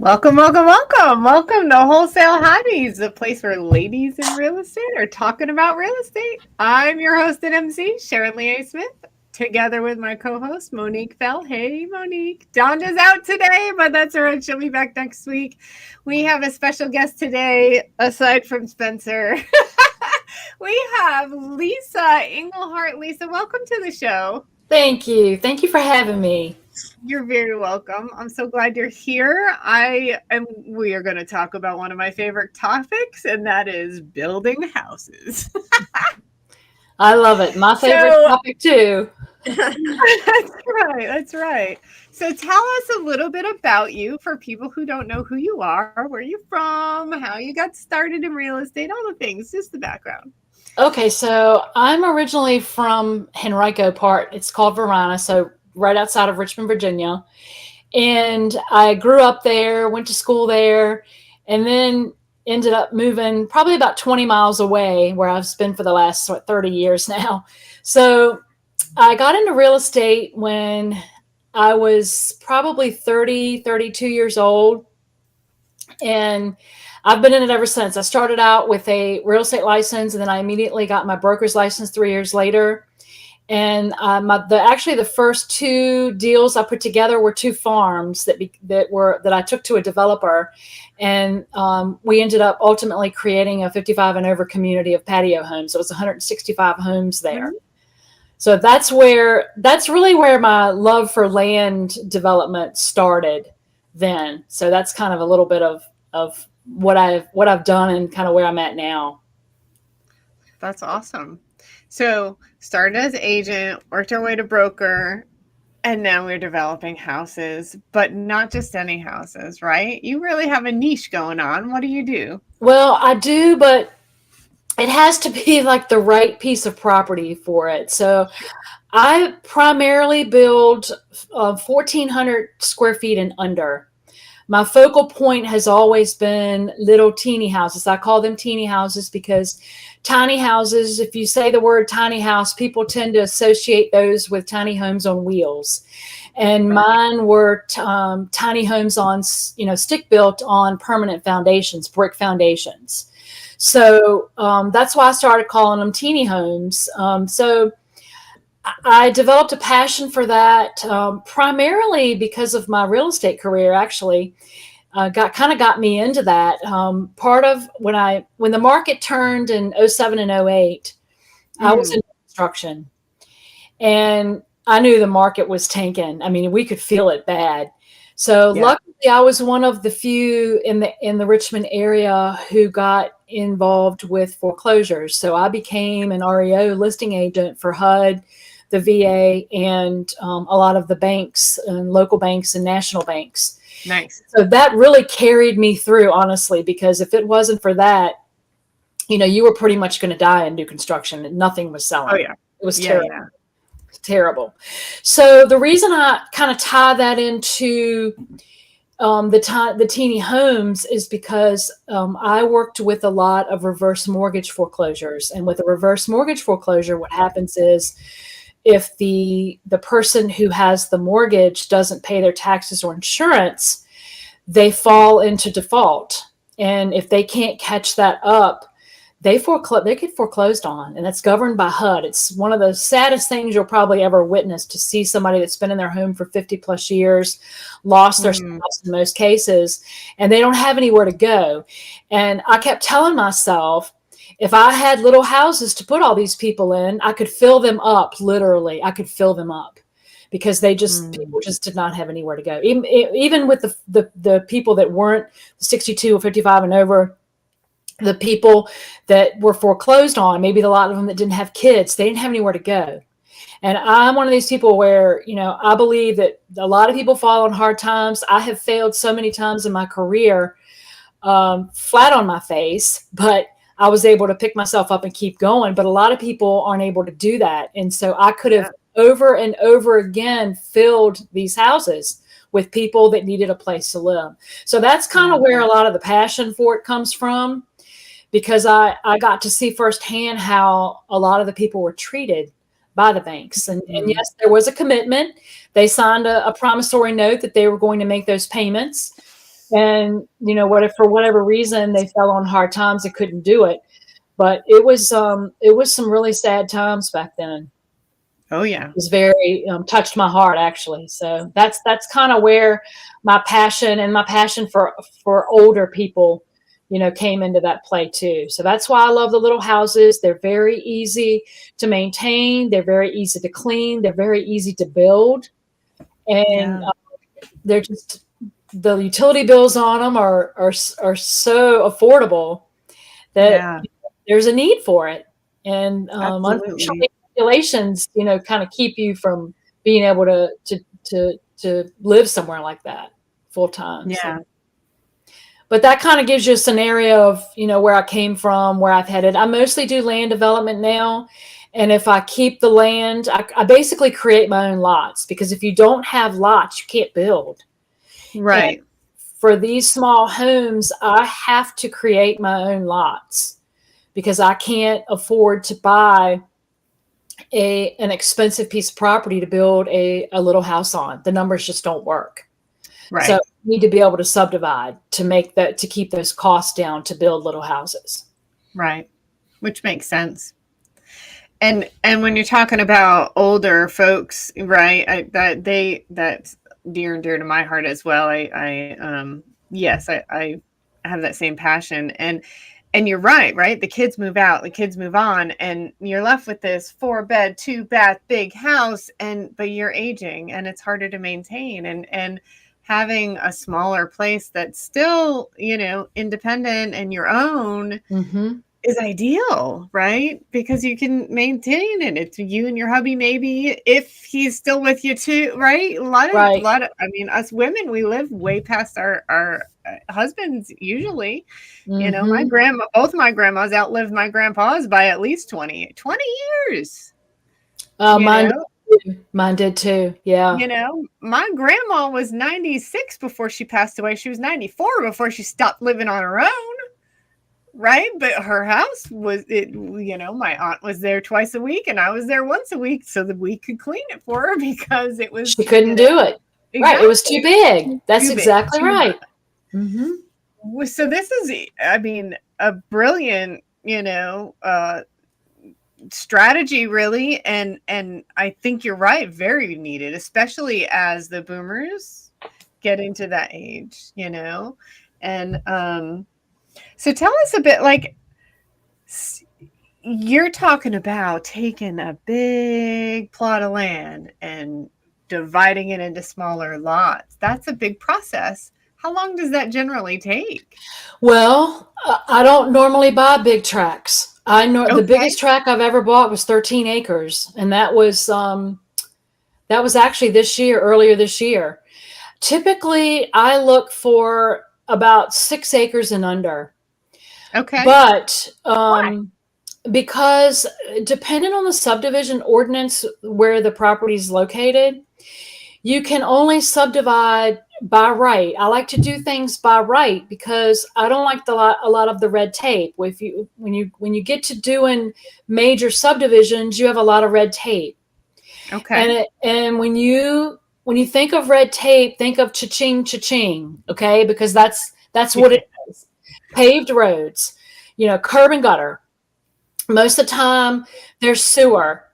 Welcome, welcome, welcome. Welcome to Wholesale Hotties, the place where ladies in real estate are talking about real estate. I'm your host and MC, Sharon-Lee Smith, together with my co-host, Monique Fell. Hey, Monique. Donna's out today, but that's all right. She'll be back next week. We have a special guest today, aside from Spencer. We have Lisa Englehart. Lisa, welcome to the show. Thank you. Thank you for having me. You're very welcome. I'm so glad you're here. We are going to talk about one of my favorite topics, and that is building houses. I love it. My favorite topic too. That's right. That's right. So tell us a little bit about you for people who don't know who you are, where you're from, how you got started in real estate, all the things, just the background. Okay, so I'm originally from Henrico part. It's called Verona, so right outside of Richmond, Virginia. And I grew up there, went to school there, and then ended up moving probably about 20 miles away where I've been for the last 30 years now. So I got into real estate when I was probably 30, 32 years old. And I've been in it ever since. I started out with a real estate license, and then I immediately got my broker's license 3 years later. And actually the first two deals I put together were two farms that I took to a developer, and we ended up ultimately creating a 55 and over community of patio homes. So it was 165 homes there. Mm-hmm. So that's really where my love for land development started then. So that's kind of a little bit of what I've done and kind of where I'm at now. That's awesome. So started as agent, worked our way to broker, and now we're developing houses, but not just any houses, right? You really have a niche going on. What do you do? Well, I do, but it has to be like the right piece of property for it. So I primarily build 1,400 square feet and under. My focal point has always been little teeny houses. I call them teeny houses because tiny houses, if you say the word tiny house, people tend to associate those with tiny homes on wheels. And mine were tiny homes on, stick built on permanent foundations, brick foundations. So that's why I started calling them teeny homes. So I developed a passion for that primarily because of my real estate career. Actually, got me into that. Part of when the market turned in 2007 and 2008, I was in construction, and I knew the market was tanking. I mean, we could feel it bad. So luckily, I was one of the few in the Richmond area who got involved with foreclosures. So I became an REO listing agent for HUD, the VA, and a lot of the banks and local banks and national banks. Nice. So that really carried me through, honestly, because if it wasn't for that, you were pretty much going to die in new construction and nothing was selling. Oh, yeah. It was terrible. Yeah. Terrible. So the reason I kind of tie that into the teeny homes is because I worked with a lot of reverse mortgage foreclosures. And with a reverse mortgage foreclosure, what happens is if the person who has the mortgage doesn't pay their taxes or insurance, they fall into default. And if they can't catch that up, they get foreclosed on, and that's governed by HUD. It's one of the saddest things you'll probably ever witness, to see somebody that's been in their home for 50 plus years, lost their spouse in most cases, and they don't have anywhere to go. And I kept telling myself, if I had little houses to put all these people in, I could fill them up. Literally, I could fill them up, because people just did not have anywhere to go. Even with the people that weren't 62 or 55 and over, the people that were foreclosed on, maybe a lot of them that didn't have kids, they didn't have anywhere to go. And I'm one of these people where, I believe that a lot of people fall on hard times. I have failed so many times in my career, flat on my face, but I was able to pick myself up and keep going. But a lot of people aren't able to do that. And so I could have over and over again filled these houses with people that needed a place to live. So that's kind of where a lot of the passion for it comes from, because I got to see firsthand how a lot of the people were treated by the banks. And yes, there was a commitment. They signed a promissory note that they were going to make those payments. And what if for whatever reason they fell on hard times, they couldn't do it. But it was some really sad times back then. Oh yeah. It was very touched my heart, actually. So that's kind of where my passion for older people, came into that play too. So that's why I love the little houses. They're very easy to maintain. They're very easy to clean. They're very easy to build, and they're just, the utility bills on them are so affordable that there's a need for it. And unfortunately, regulations, kind of keep you from being able to live somewhere like that full time. Yeah. So. But that kind of gives you a scenario of, where I came from, where I've headed. I mostly do land development now. And if I keep the land, I basically create my own lots, because if you don't have lots, you can't build. Right. And for these small homes, I have to create my own lots, because I can't afford to buy an expensive piece of property to build a little house on. The numbers just don't work. Right. So you need to be able to subdivide to keep those costs down to build little houses. Right. Which makes sense. And when you're talking about older folks, right, that's dear and dear to my heart as well. I have that same passion. And you're right? The kids move out, the kids move on, and you're left with this 4-bed, 2-bath, big house, but you're aging, and it's harder to maintain. And having a smaller place that's still, independent and your own is ideal, right? Because you can maintain it. It's you and your hubby, maybe, if he's still with you too, right? A lot of, I mean, us women, we live way past our husbands usually. Both my grandmas outlived my grandpas by at least 20 years. Mine did too. Yeah. My grandma was 96 before she passed away. She was 94 before she stopped living on her own. Right. But her house was, my aunt was there twice a week and I was there once a week so that we could clean it for her, because it was, she couldn't do it. Exactly. Right. It was too big. That's exactly right. So this is, a brilliant, strategy, really. And I think you're right. Very needed, especially as the boomers get into that age, and, so tell us a bit, like, you're talking about taking a big plot of land and dividing it into smaller lots. That's a big process. How long does that generally take? Well, I don't normally buy big tracts. The biggest tract I've ever bought was 13 acres, and that was actually earlier this year. Typically, I look for about 6 acres and under. Okay. But because depending on the subdivision ordinance where the property is located, you can only subdivide by right. I like to do things by right because I don't like a lot of the red tape. When you get to doing major subdivisions, you have a lot of red tape. Okay. And when you think of red tape, think of cha-ching, cha-ching, okay? Because that's what it is. Paved roads, curb and gutter. Most of the time, there's sewer.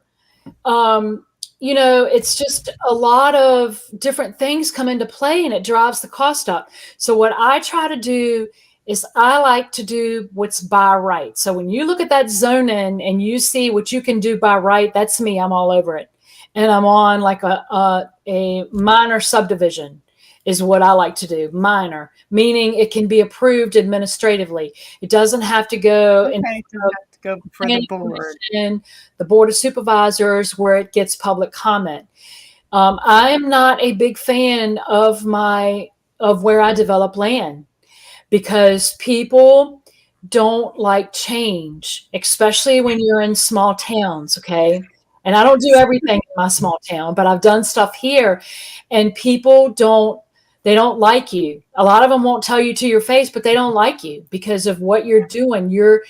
It's just a lot of different things come into play, and it drives the cost up. So what I try to do is I like to do what's by right. So when you look at that zoning and you see what you can do by right, that's me. I'm all over it. And I'm on like a minor subdivision is what I like to do. Minor, meaning it can be approved administratively. It doesn't have to go go before the board. And the board of supervisors where it gets public comment. I am not a big fan of where I develop land because people don't like change, especially when you're in small towns. Okay. And I don't do everything in my small town, but I've done stuff here, and people don't like you. A lot of them won't tell you to your face, but they don't like you because of what you're doing. You're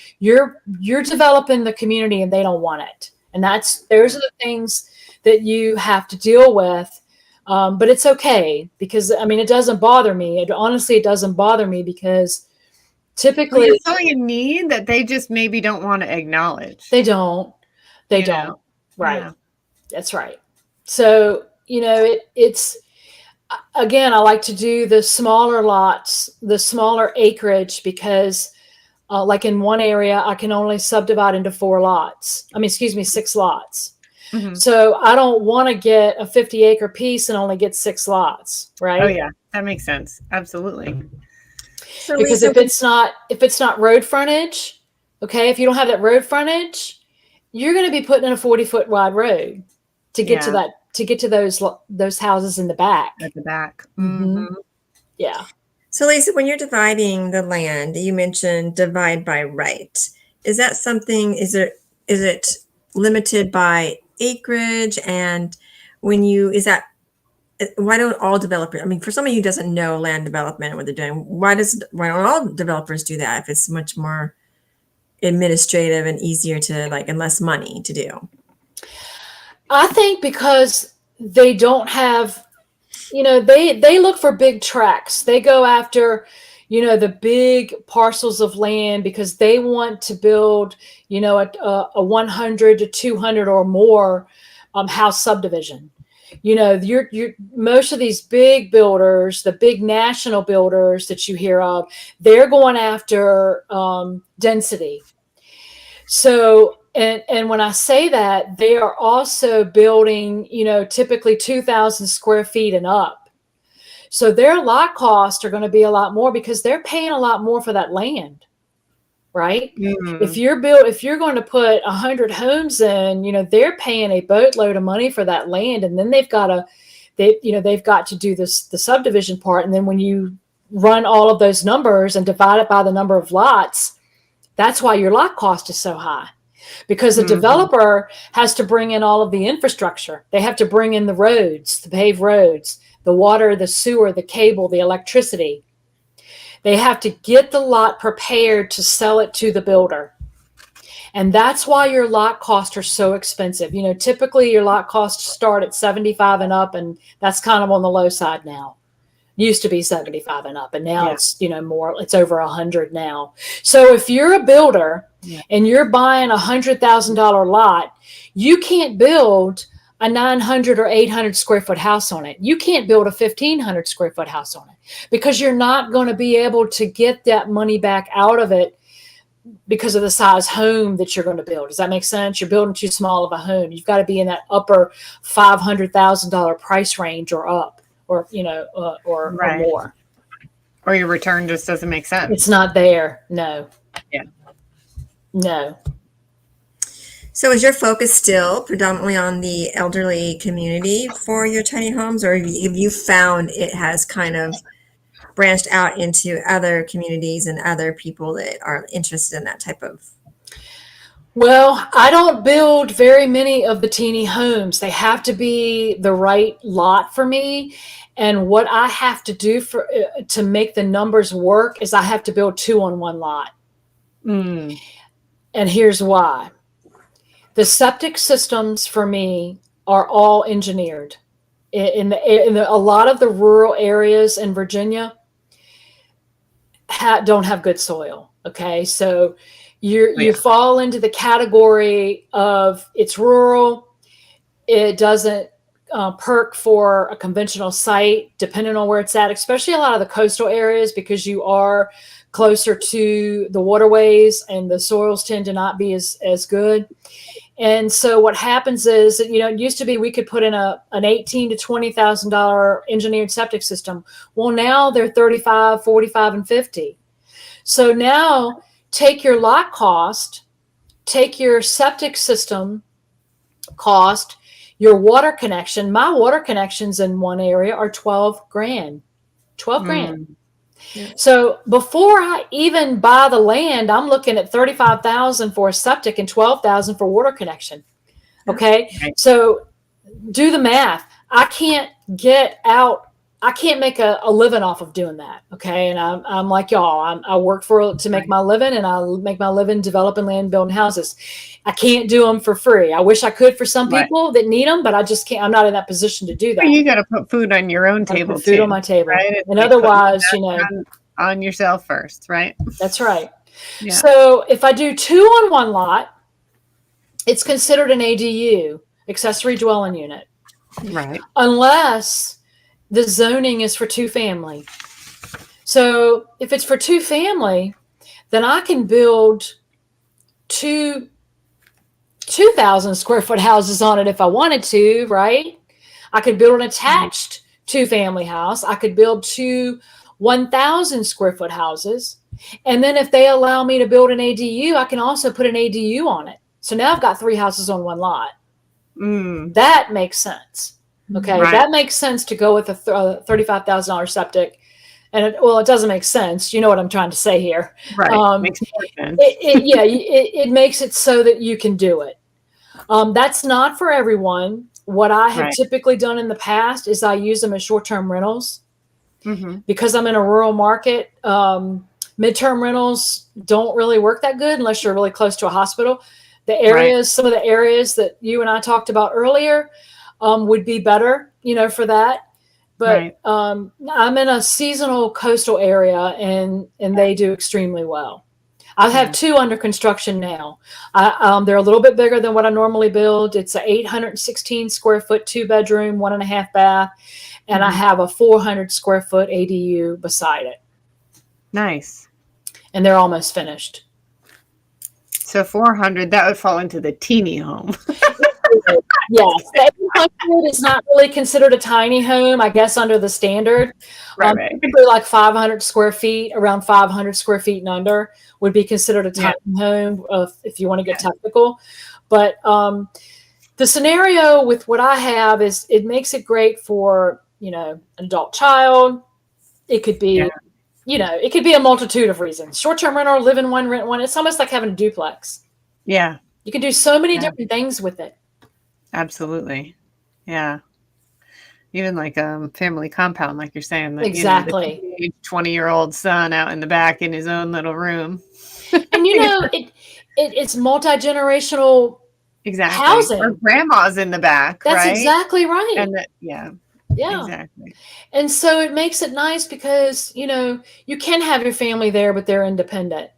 developing the community and they don't want it. And those are the things that you have to deal with But it's okay because, I mean, it doesn't bother me. Honestly, it doesn't bother me because Well, typically you're filling a need that they just maybe don't want to acknowledge. they don't. They You don't. know? Right. Yeah. That's right. So, it's again, I like to do the smaller lots, the smaller acreage, because like in one area, I can only subdivide into 6 lots. Mhm. So I don't want to get a 50-acre piece and only get 6 lots, right? Oh yeah, that makes sense. Absolutely. So Because Lisa, if it's not road frontage, okay, if you don't have that road frontage, you're going to be putting in a 40-foot wide road to get to Yeah. those houses in the back. At the back. Mhm. Yeah. So Lisa, when you're dividing the land, you mentioned divide by right. Is that something, is it limited by acreage? And why don't all developers, I mean, for somebody who doesn't know land development and what they're doing, why don't all developers do that if it's much more administrative and easier to and less money to do? I think because they don't have, they look for big tracts. They go after, the big parcels of land because they want to build, a 100 to 200 or more house subdivision. You're most of these big builders, the big national builders that you hear of, they're going after density. So, and when I say that, they are also building, typically 2,000 square feet and up. So their lot costs are going to be a lot more because they're paying a lot more for that land, right? Mhm. If you're going to put 100 homes in, they're paying a boatload of money for that land, and then they've got to do the subdivision part, and then when you run all of those numbers and divide it by the number of lots, that's why your lot cost is so high. Because the developer has to bring in all of the infrastructure. They have to bring in the roads, the paved roads, the water, the sewer, the cable, the electricity. They have to get the lot prepared to sell it to the builder. And that's why your lot costs are so expensive. Typically your lot costs start at 75 and up, and that's kind of on the low side now. Used to be 75 and up, and now it's more, it's over 100 now. So if you're a builder and you're buying $100,000 lot, you can't build a 900 or 800 square foot house on it. You can't build a 1,500 square foot house on it because you're not going to be able to get that money back out of it because of the size home that you're going to build. Does that make sense? You're building too small of a home. You've got to be in that upper $500,000 price range or up. Or or more, or your return just doesn't make sense. It's not there. No. Yeah. No. So is your focus still predominantly on the elderly community for your tiny homes, or have you found it has kind of branched out into other communities and other people that are interested in that type of? Well, I don't build very many of the teeny homes. They have to be the right lot for me. And what I have to do to make the numbers work is I have to build 2 on 1 lot. And here's why. The septic systems for me are all engineered. In a lot of the rural areas in Virginia don't have good soil. Okay, so you fall into the category of it's rural. It doesn't perk for a conventional site, depending on where it's at, especially a lot of the coastal areas, because you are closer to the waterways and the soils tend to not be as good. And so what happens is that, it used to be we could put in an $18,000 to $20,000 engineered septic system. Well, now they're 35, 45, and 50. So now take your lot cost, take your septic system cost, your water connection. My water connections in one area are 12 grand. 12 grand. Yeah. So before I even buy the land, I'm looking at 35,000 for a septic and 12,000 for water connection. Okay. So do the math. I can't get out I can't make a living off of doing that. Okay. And I'm like y'all, I work to make my living, and I make my living developing land, building houses. I can't do them for free. I wish I could for some people that need them, but I just can't. I'm not in that position to do that. You got to put food on your own table, put food too, on my table. right? And otherwise, on yourself first, right? That's right. Yeah. So if I do 2 on one lot, it's considered an ADU, accessory dwelling unit. Right. Unless the zoning is for 2 family. So if it's for 2 family, then I can build 2,000 square foot houses on it if I wanted to, right? I could build an attached 2 family house. I could build 2 1,000 square foot houses. And then if they allow me to build an ADU, I can also put an ADU on it. So now I've got 3 houses on one lot. That makes sense. Okay, right. That makes sense to go with a $35,000 septic. And it doesn't make sense. You know what I'm trying to say here. Right. Makes more sense. It makes it so that you can do it. That's not for everyone. What I have typically done in the past is I use them as short-term rentals. Because I'm in a rural market. Midterm rentals don't really work that good unless you're really close to a hospital. The areas, some of the areas that you and I talked about earlier, would be better, for that. But I'm in a seasonal coastal area, and they do extremely well. I have 2 under construction now. They're a little bit bigger than what I normally build. It's an 816 square foot, 2-bedroom, 1.5 bath, and I have a 400 square foot ADU beside it. Nice. And they're almost finished. So 400, that would fall into the teeny home. Yes, 800 is not really considered a tiny home, I guess, under the standard. Typically like 500 square feet, around 500 square feet and under would be considered a tiny home if you want to get technical. But the scenario with what I have is it makes it great for, an adult child. It could be, it could be a multitude of reasons. Short-term rental, live in one, rent one. It's almost like having a duplex. Yeah. You can do so many different things with it. Absolutely. Yeah. Even like a family compound, like you're saying. Exactly. The 20-year-old son out in the back in his own little room. And it's multi-generational housing. Or grandma's in the back. That's exactly right. And yeah. Exactly. And so it makes it nice because, you can have your family there, but they're independent.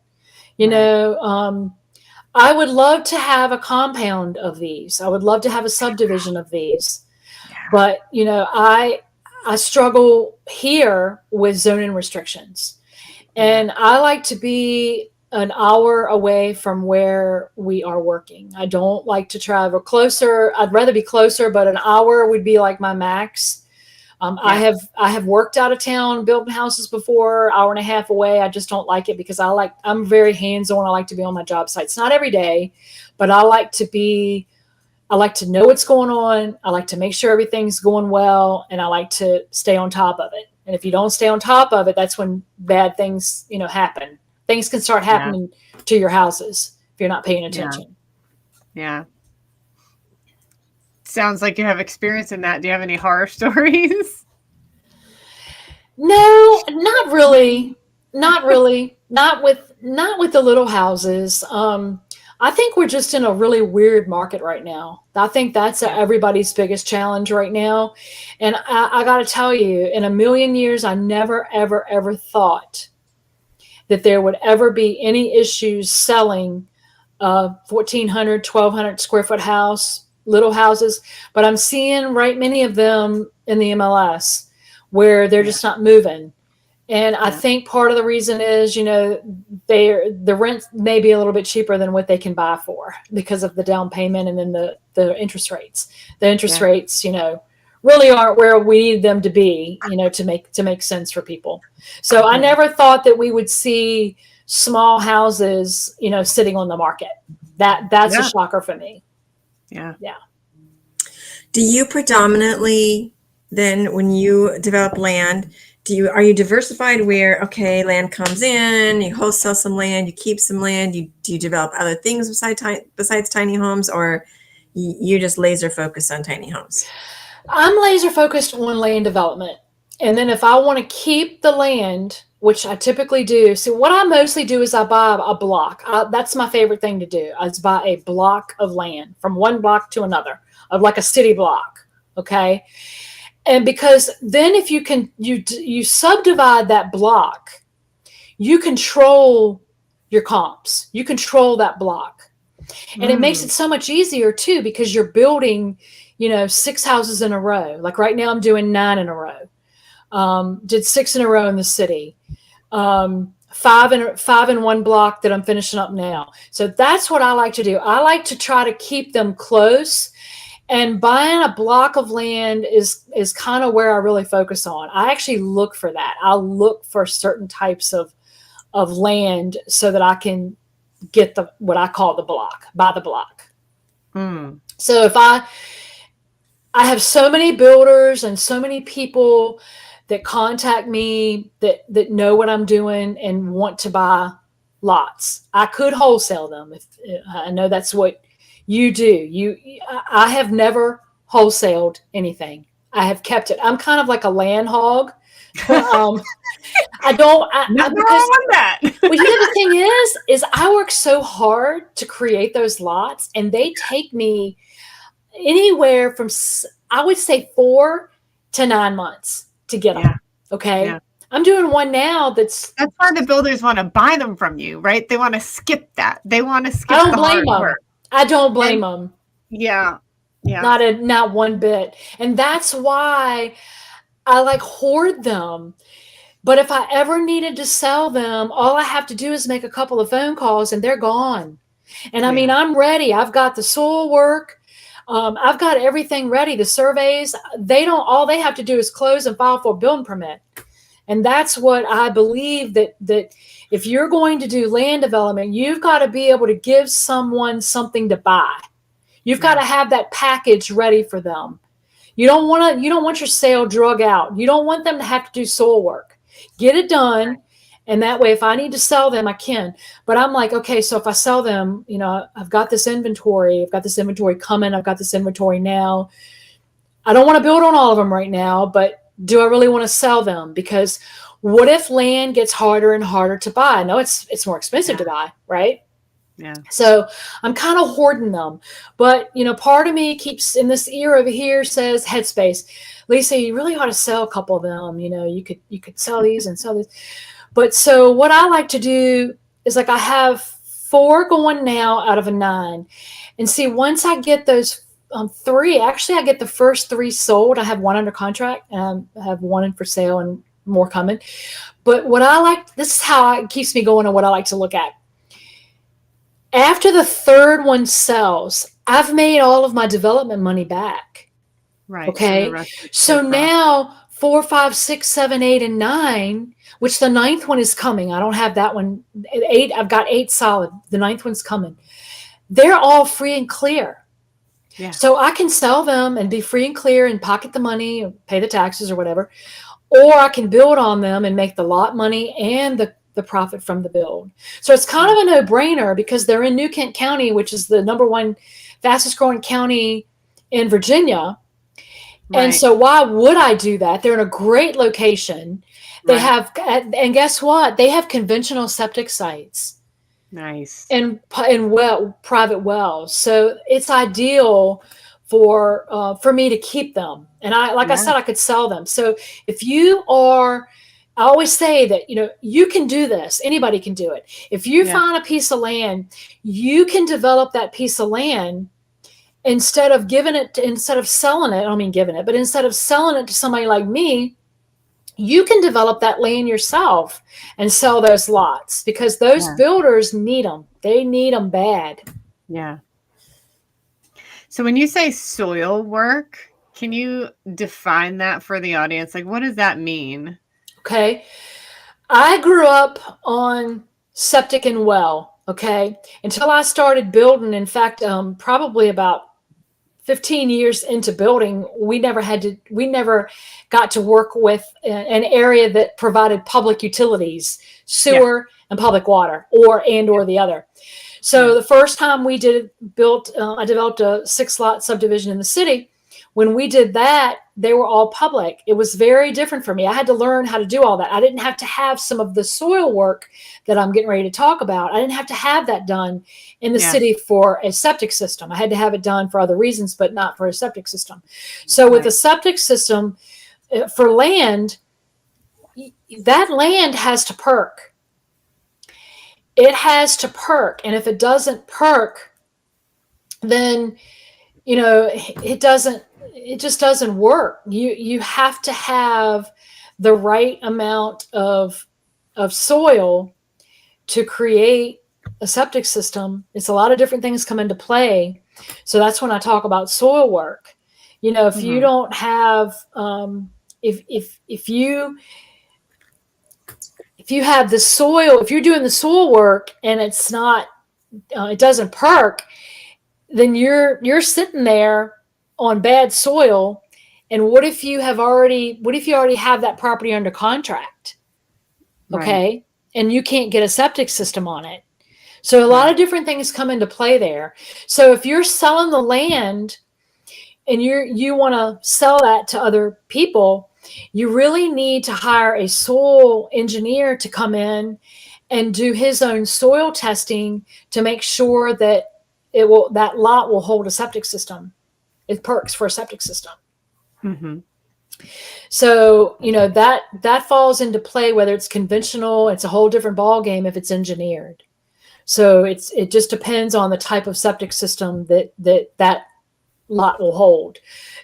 I would love to have a compound of these. I would love to have a subdivision of these. Yeah. But, I struggle here with zoning restrictions. And I like to be an hour away from where we are working. I don't like to travel closer. I'd rather be closer, but an hour would be like my max. I have worked out of town, building houses before, hour and a half away. I just don't like it because I'm very hands-on. I like to be on my job sites. Not every day, but I like to know what's going on. I like to make sure everything's going well, and I like to stay on top of it. And if you don't stay on top of it, that's when bad things, happen. Things can start happening to your houses if you're not paying attention. Yeah. Sounds like you have experience in that. Do you have any horror stories? No, not really. Not really. Not with the little houses. I think we're just in a really weird market right now. I think that's everybody's biggest challenge right now. And I got to tell you, in a million years, I never, ever, ever thought that there would ever be any issues selling a 1,400, 1,200 square foot house, little houses. But I'm seeing many of them in the MLS where they're just not moving. And I think part of the reason is, the rent may be a little bit cheaper than what they can buy for because of the down payment and then the interest rates. The interest rates, really aren't where we need them to be, to make sense for people. So I never thought that we would see small houses, sitting on the market. That's a shocker for me. Yeah. Yeah. Do you predominantly then, when you develop land, are you diversified where, land comes in, you wholesale some land, you keep some land, do you develop other things besides tiny homes, or you just laser focus on tiny homes? I'm laser focused on land development. And then if I want to keep the land, which I typically do, so what I mostly do is I buy a block. That's my favorite thing to do. I just buy a block of land from one block to another, of like a city block. Okay. And because then if you subdivide that block, you control your comps. You control that block. And it makes it so much easier too, because you're building, 6 houses in a row. Like right now I'm doing 9 in a row. Did 6 in a row in the city. 5 in one block that I'm finishing up now. So that's what I like to do. I like to try to keep them close, and buying a block of land is kind of where I really focus on. I actually look for that. I'll look for certain types of land so that I can get what I call the block, buy the block. So if I have so many builders and so many people that contact me that know what I'm doing and want to buy lots. I could wholesale them. If I know that's what you do. I have never wholesaled anything. I have kept it. I'm kind of like a land hog. I don't. Nothing wrong with that. Well, the thing is I work so hard to create those lots, and they take me anywhere from, I would say, 4 to 9 months to get them. Okay. Yeah. I'm doing one now that's why the builders want to buy them from you, right? They want to skip that. They want to skip I don't blame them. I don't blame them. Yeah. Yeah. Not one bit. And that's why I hoard them. But if I ever needed to sell them, all I have to do is make a couple of phone calls and they're gone. And I mean, I'm ready. I've got the soil work. I've got everything ready. The surveys, all they have to do is close and file for a building permit. And that's what I believe, that if you're going to do land development, you've got to be able to give someone something to buy. You've got to have that package ready for them. You don't want your sale drug out. You don't want them to have to do soil work. Get it done. And that way, if I need to sell them, I can. But I'm like, okay, so if I sell them, I've got this inventory. I've got this inventory coming. I've got this inventory now. I don't want to build on all of them right now, but do I really want to sell them? Because what if land gets harder and harder to buy? I know it's more expensive to buy, right? Yeah. So I'm kind of hoarding them. But, part of me keeps in this ear over here says, headspace, Lisa, you really ought to sell a couple of them. You could sell these and sell these. But so what I like to do is I have 4 going now out of a 9. And see, once I get those 3, actually I get the first 3 sold. I have 1 under contract and I have 1 in for sale and more coming. But what I like, this is how it keeps me going and what I like to look at. After the 3rd one sells, I've made all of my development money back. Right. Okay. So now 4, 5, 6, 7, 8, and 9, which the 9th one is coming. I don't have that one. 8, I've got 8 solid. The 9th one's coming. They're all free and clear. Yeah. So I can sell them and be free and clear and pocket the money or pay the taxes or whatever. Or I can build on them and make the lot money and the profit from the build. So it's kind of a no-brainer because they're in New Kent County, which is the #1 fastest growing county in Virginia. Right. And so why would I do that? They're in a great location. They have, and guess what? They have conventional septic sites. Nice. And private wells. So it's ideal for me to keep them. And I said, I could sell them. So if you are, I always say that, you can do this. Anybody can do it. If you find a piece of land, you can develop that piece of land instead of selling it. I don't mean giving it, but instead of selling it to somebody like me, you can develop that land yourself and sell those lots because those builders need them. They need them bad. Yeah. So when you say soil work, can you define that for the audience? What does that mean? Okay. I grew up on septic and well, okay, until I started building. In fact, probably about 15 years into building, we never got to work with an area that provided public utilities, sewer and public water, or the other. So the first time I developed a 6-lot subdivision in the city, when we did that, they were all public. It was very different for me. I had to learn how to do all that. I didn't have to have some of the soil work that I'm getting ready to talk about. I didn't have to have that done in the city for a septic system. I had to have it done for other reasons, but not for a septic system. So with a septic system for land, that land has to perk. It has to perk. And if it doesn't perk, then, it just doesn't work. You have to have the right amount of soil to create a septic system. It's a lot of different things come into play. So that's when I talk about soil work. If you don't have, if you have the soil, if you're doing the soil work and it's not, it doesn't perk, then you're sitting there on bad soil. And what if you already have that property under contract? Okay. Right. And you can't get a septic system on it. So a lot of different things come into play there. So if you're selling the land and you want to sell that to other people, you really need to hire a soil engineer to come in and do his own soil testing to make sure that that lot will hold a septic system. It perks for a septic system. Mm-hmm. So, that falls into play, whether it's conventional, it's a whole different ball game if it's engineered. So it just depends on the type of septic system that lot will hold.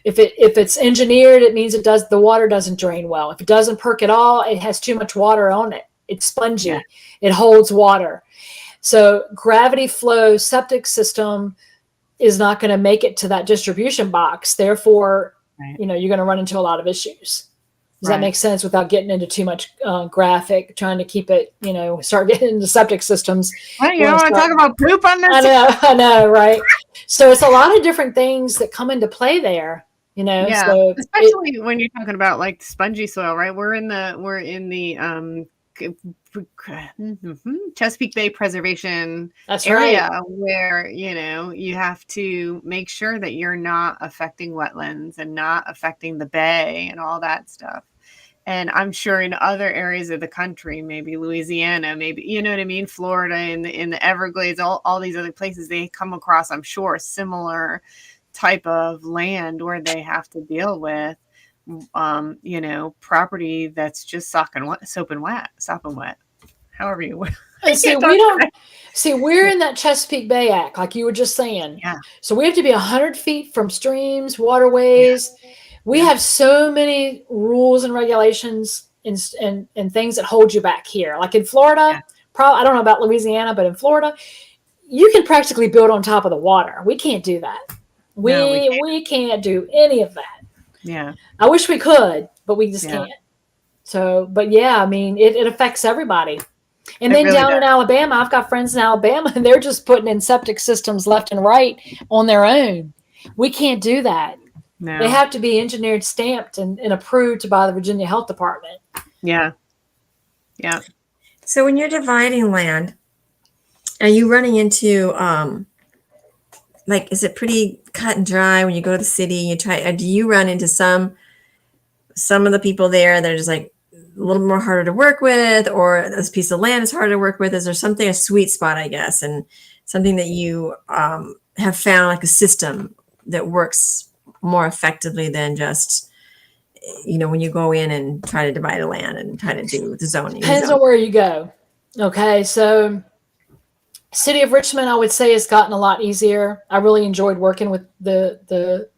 If it's engineered, it means the water doesn't drain well. If it doesn't perk at all, it has too much water on it. It's spongy. Yeah. It holds water. So gravity flow septic system is not going to make it to that distribution box. Therefore, right. You're going to run into a lot of issues. Does that make sense without getting into too much graphic, trying to keep it, start getting into septic systems. Well, you don't want to talk about poop on this? I know, right? So it's a lot of different things that come into play there, Yeah, so especially when you're talking about like spongy soil, right? We're in the Chesapeake Bay Preservation area, right. Where you have to make sure that you're not affecting wetlands and not affecting the bay and all that stuff. And I'm sure in other areas of the country, maybe Louisiana, maybe Florida, in the Everglades, all these other places, they come across, I'm sure, similar type of land where they have to deal with property that's just sopping wet. However you will. We're in that Chesapeake Bay Act, like you were just saying. Yeah. So we have to be 100 feet from streams, waterways. Yeah. We have so many rules and regulations and things that hold you back here. Like in Florida, I don't know about Louisiana, but in Florida, you can practically build on top of the water. We can't do that. We can't do any of that. Yeah. I wish we could, but we just can't. So, but yeah, it affects everybody. And then really down in Alabama, I've got friends in Alabama, and they're just putting in septic systems left and right on their own. We can't do that. No. They have to be engineered, stamped, and approved by the Virginia Health Department. Yeah. Yeah. So when you're dividing land, are you running into, is it pretty cut and dry when you go to the city and do you run into some of the people there that are just like a little more harder to work with, or this piece of land is harder to work with? Is there something, a sweet spot, I guess, and something that you have found, like a system that works more effectively than just, when you go in and try to divide a land and try to do the zoning? Depends on where you go. Okay, so City of Richmond, I would say, has gotten a lot easier. I really enjoyed working with the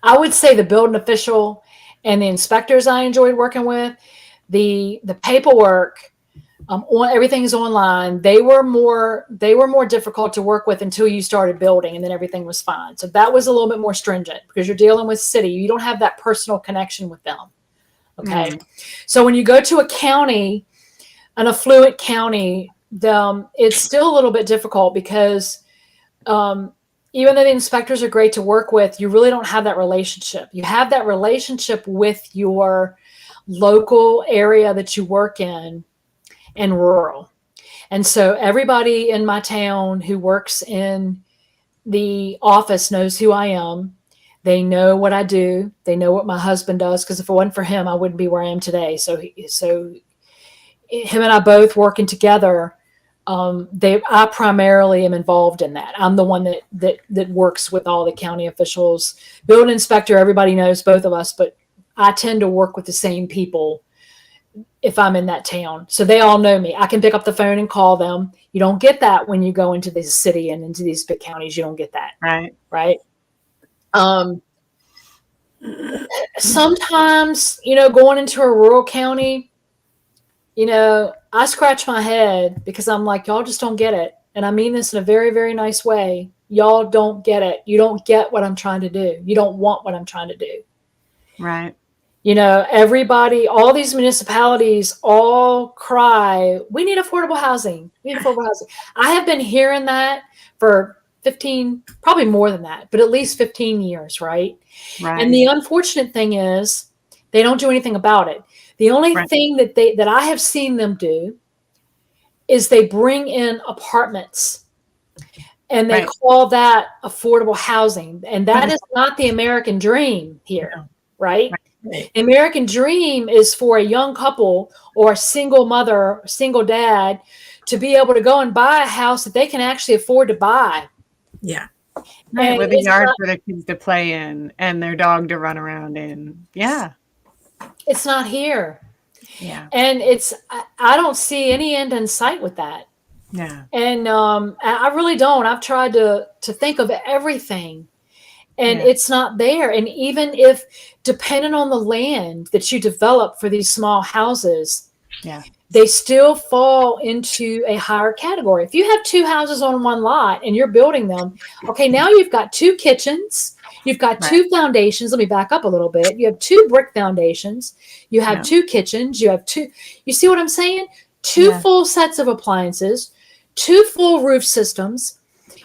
I would say the building official and the inspectors I enjoyed working with. The paperwork, everything's online. They were more difficult to work with until you started building, and then everything was fine. So that was a little bit more stringent because you're dealing with city. You don't have that personal connection with them. Okay. Mm. So when you go to a county, an affluent county, it's still a little bit difficult because even though the inspectors are great to work with, you really don't have that relationship. You have that relationship with your local area that you work in and rural. And so everybody in my town who works in the office knows who I am. They know what I do. They know what my husband does. Because if it wasn't for him, I wouldn't be where I am today. So him and I both working together. I primarily am involved in that. I'm the one that works with all the county officials, building inspector. Everybody knows both of us, but I tend to work with the same people if I'm in that town. So they all know me. I can pick up the phone and call them. You don't get that when you go into this city and into these big counties. You don't get that. Right. Sometimes, going into a rural county, I scratch my head because I'm like, y'all just don't get it. And I mean this in a very, very nice way. Y'all don't get it. You don't get what I'm trying to do. You don't want what I'm trying to do. Right. Everybody, all these municipalities all cry, we need affordable housing. We need affordable housing. I have been hearing that for 15, probably more than that, but at least 15 years, right? Right. And the unfortunate thing is they don't do anything about it. The only thing that I have seen them do is they bring in apartments and they call that affordable housing. And that is not the American dream here, right? The American dream is for a young couple or a single mother, single dad to be able to go and buy a house that they can actually afford to buy. Yeah. Right, with a yard for their kids to play in and their dog to run around in. Yeah. It's not here. Yeah. And I don't see any end in sight with that. Yeah. And I really don't. I've tried to think of everything. And it's not there. And even if, depending on the land that you develop for these small houses, they still fall into a higher category. If you have 2 houses on one lot and you're building them, okay, now you've got 2 kitchens, you've got 2 foundations. Let me back up a little bit. You have 2 brick foundations, you have 2 kitchens, you have 2, you see what I'm saying? 2 full sets of appliances, 2 full roof systems.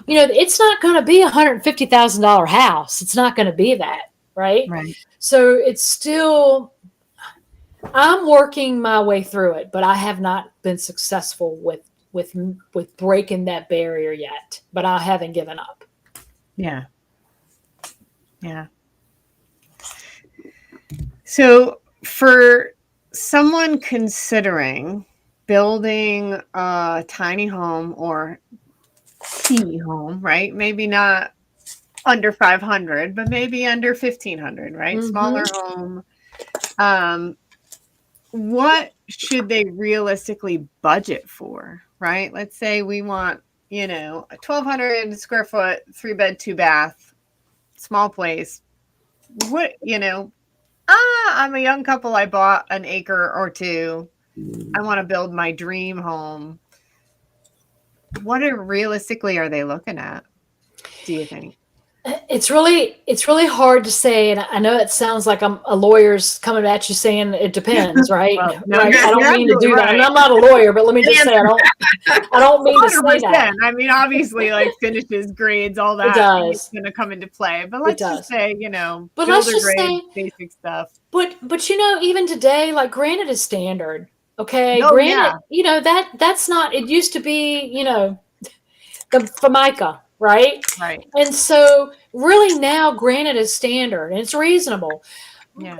It's not going to be $150,000 house. It's not going to be that, right? So it's still, I'm working my way through it, but I have not been successful with breaking that barrier yet. But I haven't given up. Yeah. Yeah. So for someone considering building a tiny home or teeny home, right? Maybe not under 500, but maybe under 1,500, right? Mm-hmm. Smaller home. What should they realistically budget for, right? Let's say we want, a 1,200 square foot, 3-bed, 2-bath, small place. What, I'm a young couple. I bought an acre or 2. I want to build my dream home. What realistically are they looking at, do you think? It's really hard to say, and I know it sounds like I'm a lawyer's coming at you saying it depends, right? Well, no, right? I don't mean to do that. And I'm not a lawyer, but let me just say I don't mean to say that. I mean, obviously, like finishes, grades, all that is going to come into play. But let's just say, but let's just say basic stuff. But even today, like granite is standard. Okay, granted, that's not. It used to be, the Formica, right? Right. And so, really, now granite is standard and it's reasonable. Yeah.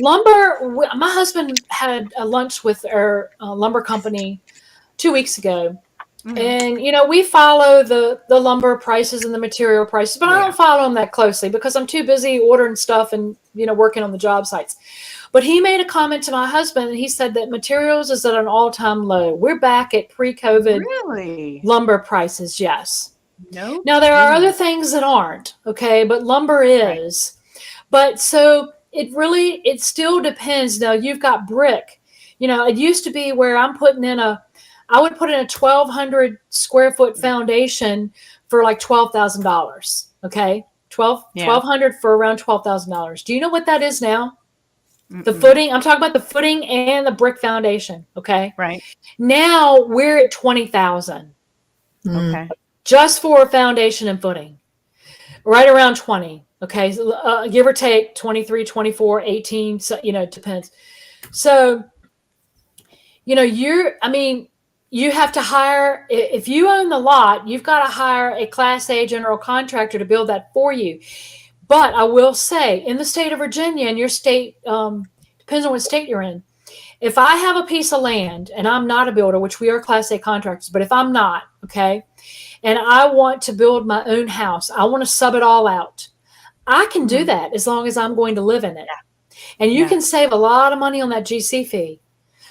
Lumber. My husband had a lunch with our lumber company 2 weeks ago, and we follow the lumber prices and the material prices, but I don't follow them that closely because I'm too busy ordering stuff and working on the job sites. But he made a comment to my husband, and he said that materials is at an all-time low. We're back at pre-COVID lumber prices, yes. No. Now, there are other things that aren't, okay, but lumber is. Right. But so it still depends. Now, you've got brick. It used to be where I would put in a 1,200 square foot foundation for like $12,000, okay? $1,200 for around $12,000. Do you know what that is now? The footing, I'm talking about the footing and the brick foundation. Okay. Right. Now we're at 20,000. Okay. Just for foundation and footing. Right around 20. Okay. So, give or take 23, 24, 18. So, it depends. So, you have to hire, if you own the lot, you've got to hire a Class A general contractor to build that for you. But I will say, in the state of Virginia, and your state, depends on what state you're in, if I have a piece of land and I'm not a builder, which we are Class A contractors, but if I'm not, okay, and I want to build my own house, I want to sub it all out, I can do that as long as I'm going to live in it. And you can save a lot of money on that GC fee.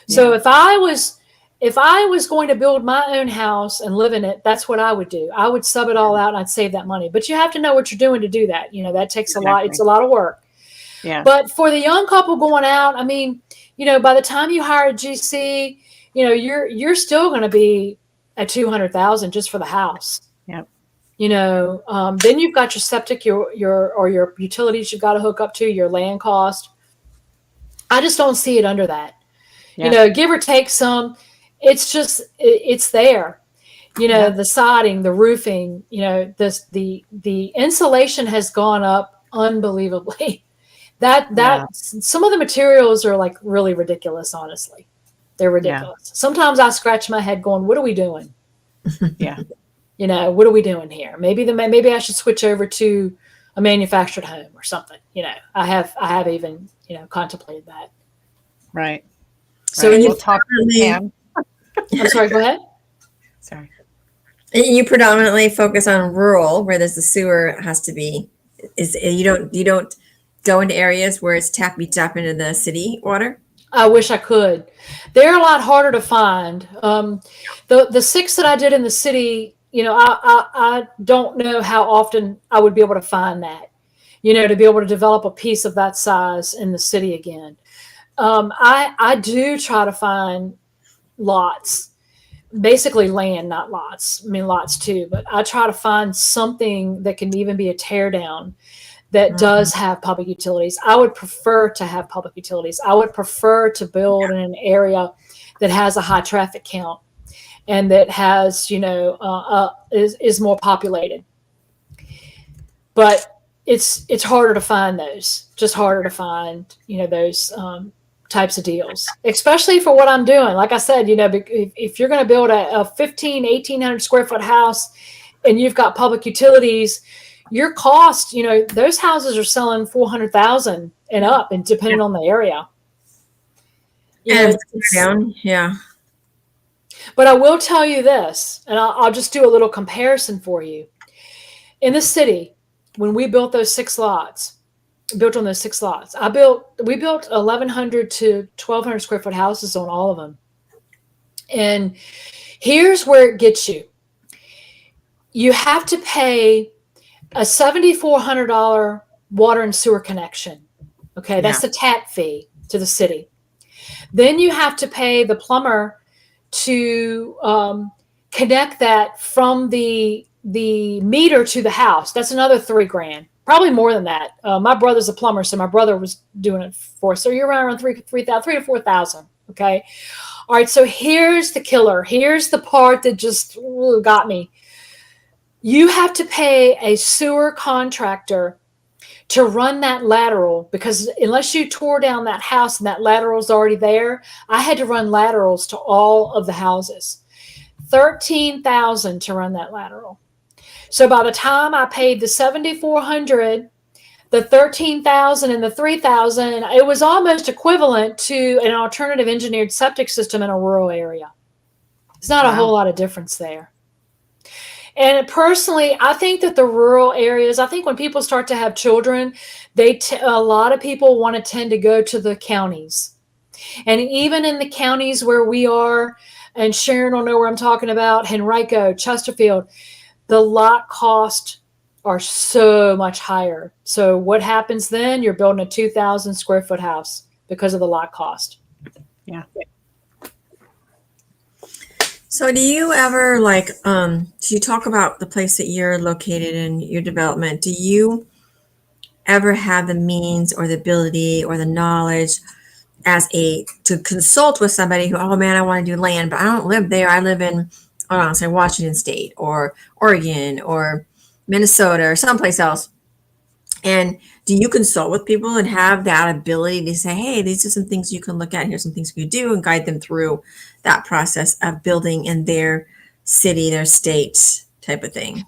So if I was going to build my own house and live in it, that's what I would do. I would sub it all out and I'd save that money. But you have to know what you're doing to do that. You know, that takes a lot. It's a lot of work. Yeah. But for the young couple going out, I mean, you know, by the time you hire a GC, you know, you're still going to be at $200,000 just for the house. Yep. You know, then you've got your septic, your utilities you've got to hook up to, your land cost. I just don't see it under that. Yeah. You know, give or take some. It's just it's there. You know, the siding, the roofing. You know, the insulation has gone up unbelievably. Some of the materials are like really ridiculous. Honestly, they're ridiculous. Yeah. Sometimes I scratch my head, going, "What are we doing?" Yeah. You know, what are we doing here? Maybe I should switch over to a manufactured home or something. You know, I have even, you know, contemplated that. Right. So right. We'll talk to Pam. I'm sorry, go ahead. Sorry. You predominantly focus on rural, where there's the sewer has to be. You don't go into areas where it's tap into the city water? I wish I could. They're a lot harder to find. The 6 that I did in the city, you know, I don't know how often I would be able to find that, you know, to be able to develop a piece of that size in the city again. I do try to find lots, basically land, not lots. I mean, lots too, but I try to find something that can even be a tear down that does have public utilities. I would prefer to have public utilities. I would prefer to build in an area that has a high traffic count and that has, you know, is more populated. But it's harder to find those, just harder to find, you know, those types of deals, especially for what I'm doing. Like I said, you know, if you're going to build a 1,800 square foot house and you've got public utilities, your cost, you know, those houses are selling $400,000 and up, and depending on the area. You know, yeah. But I will tell you this, and I'll just do a little comparison for you. In the city, when we built those 6 lots, we built 1,100 to 1,200 square foot houses on all of them. And here's where it gets you. You have to pay a $7,400 water and sewer connection. Okay, that's the tap fee to the city. Then you have to pay the plumber to connect that from the meter to the house. That's another $3,000, probably more than that. My brother's a plumber, so my brother was doing it for us. So you're around $3,000 to $4,000. Okay, all right. So here's the killer. Here's the part that just got me. You have to pay a sewer contractor to run that lateral, because unless you tore down that house and that lateral is already there, I had to run laterals to all of the houses. $13,000 to run that lateral. So by the time I paid the $7,400, the $13,000 and the $3,000, it was almost equivalent to an alternative engineered septic system in a rural area. There's not a whole lot of difference there. And personally, I think that the rural areas, I think when people start to have children, a lot of people want to tend to go to the counties. And even in the counties where we are, and Sharon will know where I'm talking about, Henrico, Chesterfield, the lot costs are so much higher. So what happens then? You're building a 2,000 square foot house because of the lot cost. Yeah. So do you ever so you talk about the place that you're located in, your development, do you ever have the means or the ability or the knowledge to consult with somebody who, oh man, I want to do land, but I don't live there. I live in, I don't know, say Washington State or Oregon or Minnesota or someplace else. And do you consult with people and have that ability to say, hey, these are some things you can look at, here's some things you can do, and guide them through that process of building in their city, their state type of thing?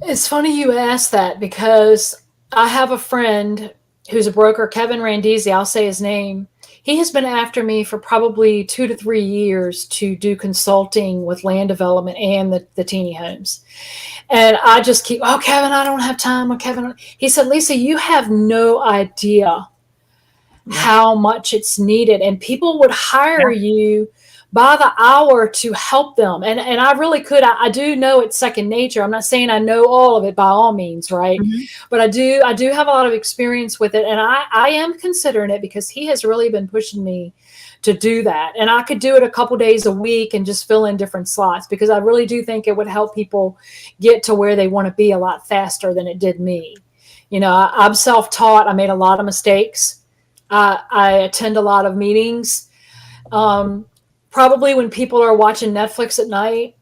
It's funny you ask that because I have a friend who's a broker, Kevin Randisi, I'll say his name. He has been after me for probably 2 to 3 years to do consulting with land development and the teeny homes. And I just keep, oh, Kevin, I don't have time. Oh, Kevin. He said, Lisa, you have no idea how much it's needed. And people would hire you by the hour to help them. And I really could. I do know it's second nature. I'm not saying I know all of it by all means, right? But I do have a lot of experience with it. And I am considering it because he has really been pushing me to do that. And I could do it a couple days a week and just fill in different slots because I really do think it would help people get to where they want to be a lot faster than it did me. You know, I'm self-taught. I made a lot of mistakes. I attend a lot of meetings. Probably when people are watching Netflix at night,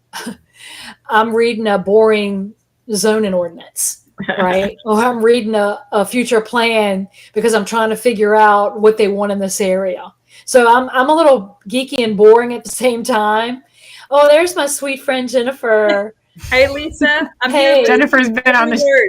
I'm reading a boring zoning ordinance, right? Or I'm reading a future plan because I'm trying to figure out what they want in this area. So I'm a little geeky and boring at the same time. Oh, there's my sweet friend Jennifer. Hey, Lisa. Hey. Jennifer's been on the show.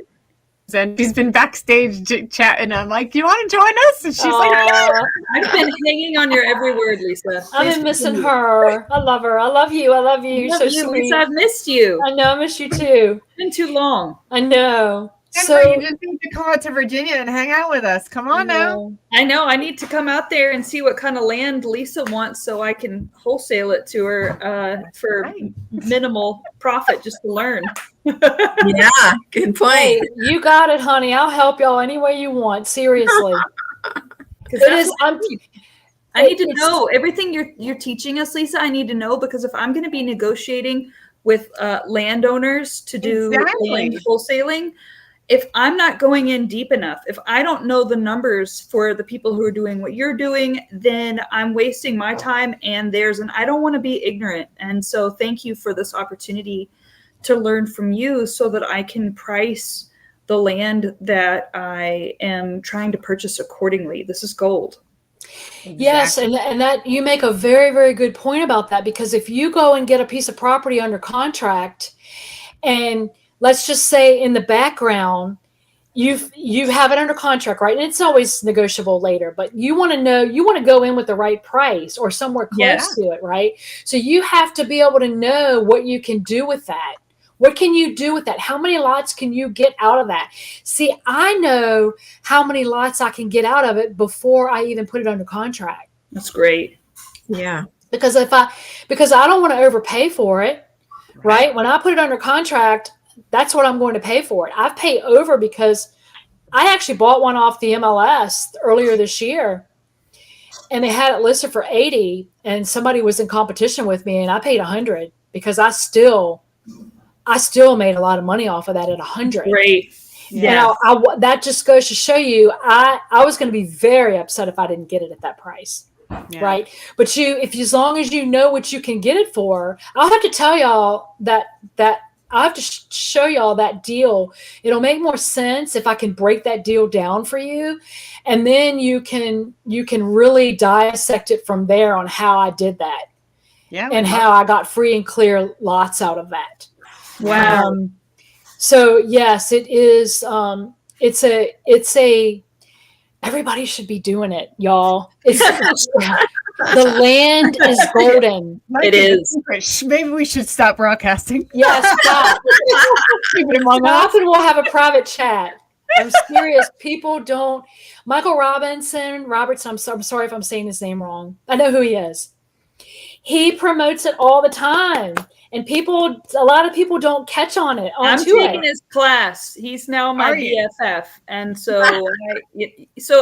And she's been backstage chatting. I'm like, do you want to join us? And she's like, yeah. I've been hanging on your every word, Lisa. I've been missing her. I love her. I love you. I love you. I love you, sweet. Lisa. I've missed you. I know. I miss you too. It's been too long. I know. Jennifer, you just need to come out to Virginia and hang out with us. Come on now. I know. I need to come out there and see what kind of land Lisa wants so I can wholesale it to her for minimal profit just to learn. Yeah, good point. Hey, you got it, honey. I'll help y'all any way you want. Seriously. I need to know everything you're teaching us, Lisa. I need to know because if I'm going to be negotiating with landowners to do land wholesaling, if I'm not going in deep enough, if I don't know the numbers for the people who are doing what you're doing, then I'm wasting my time and theirs, and I don't want to be ignorant. And so thank you for this opportunity to learn from you so that I can price the land that I am trying to purchase accordingly. This is gold. Exactly. Yes, and that you make a very, very good point about that, because if you go and get a piece of property under contract and let's just say in the background, you have it under contract, right? And it's always negotiable later, but you want to go in with the right price or somewhere close to it, right? So you have to be able to know what you can do with that. What can you do with that? How many lots can you get out of that? See, I know how many lots I can get out of it before I even put it under contract. That's great. Yeah. Because I don't want to overpay for it, right? When I put it under contract, that's what I'm going to pay for it. I've paid over because I actually bought one off the MLS earlier this year and they had it listed for 80 and somebody was in competition with me and I paid 100 because I still made a lot of money off of that at 100. Great. Yeah. That just goes to show you, I was going to be very upset if I didn't get it at that price. Yeah. Right. But as long as you know what you can get it for, I'll have to tell y'all that I have to show y'all that deal. It'll make more sense if I can break that deal down for you. And then you can really dissect it from there on how I did that. Yeah. And how I got free and clear lots out of that. Wow. So yes, it is. It's a, everybody should be doing it, y'all. The land is golden. It is. Maybe we should stop broadcasting. Yes, stop. Often we'll have a private chat. I'm serious. People don't. Michael Robertson. I'm sorry if I'm saying his name wrong. I know who he is. He promotes it all the time. And a lot of people don't catch on it. I'm taking his class. He's now my BFF. And so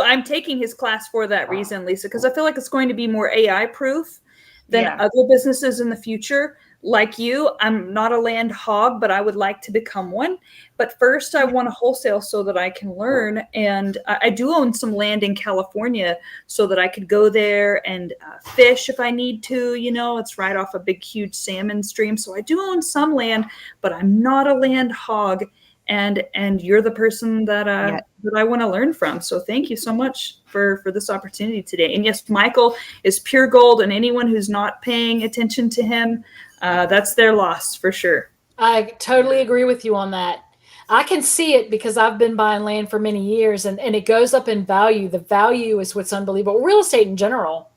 I'm taking his class for that reason, Lisa, because I feel like it's going to be more AI proof than other businesses in the future. Like you, I'm not a land hog, but I would like to become one. But first, I want to wholesale so that I can learn. And I do own some land in California so that I could go there and fish if I need to. You know, it's right off a big, huge salmon stream. So I do own some land, but I'm not a land hog. and you're the person that that I want to learn from. So thank you so much for this opportunity today. And yes, Michael is pure gold, and anyone who's not paying attention to him, that's their loss for sure. I totally agree with you on that. I can see it because I've been buying land for many years, and it goes up in value. The value is what's unbelievable. Real estate in general,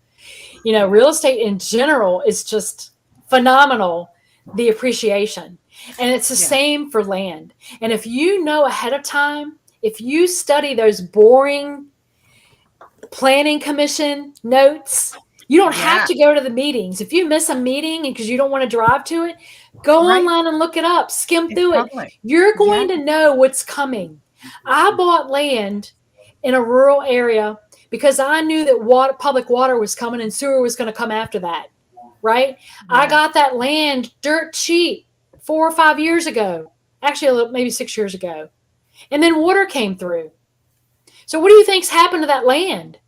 real estate in general is just phenomenal, the appreciation. And it's the same for land. And if you know ahead of time, if you study those boring planning commission notes, you don't have to go to the meetings. If you miss a meeting because you don't want to drive to it, go online and look it up, skim through it. You're going to know what's coming. I bought land in a rural area because I knew that public water was coming and sewer was going to come after that, right? I got that land dirt cheap 4 or 5 years ago, actually maybe 6 years ago. And then water came through. So what do you think's happened to that land?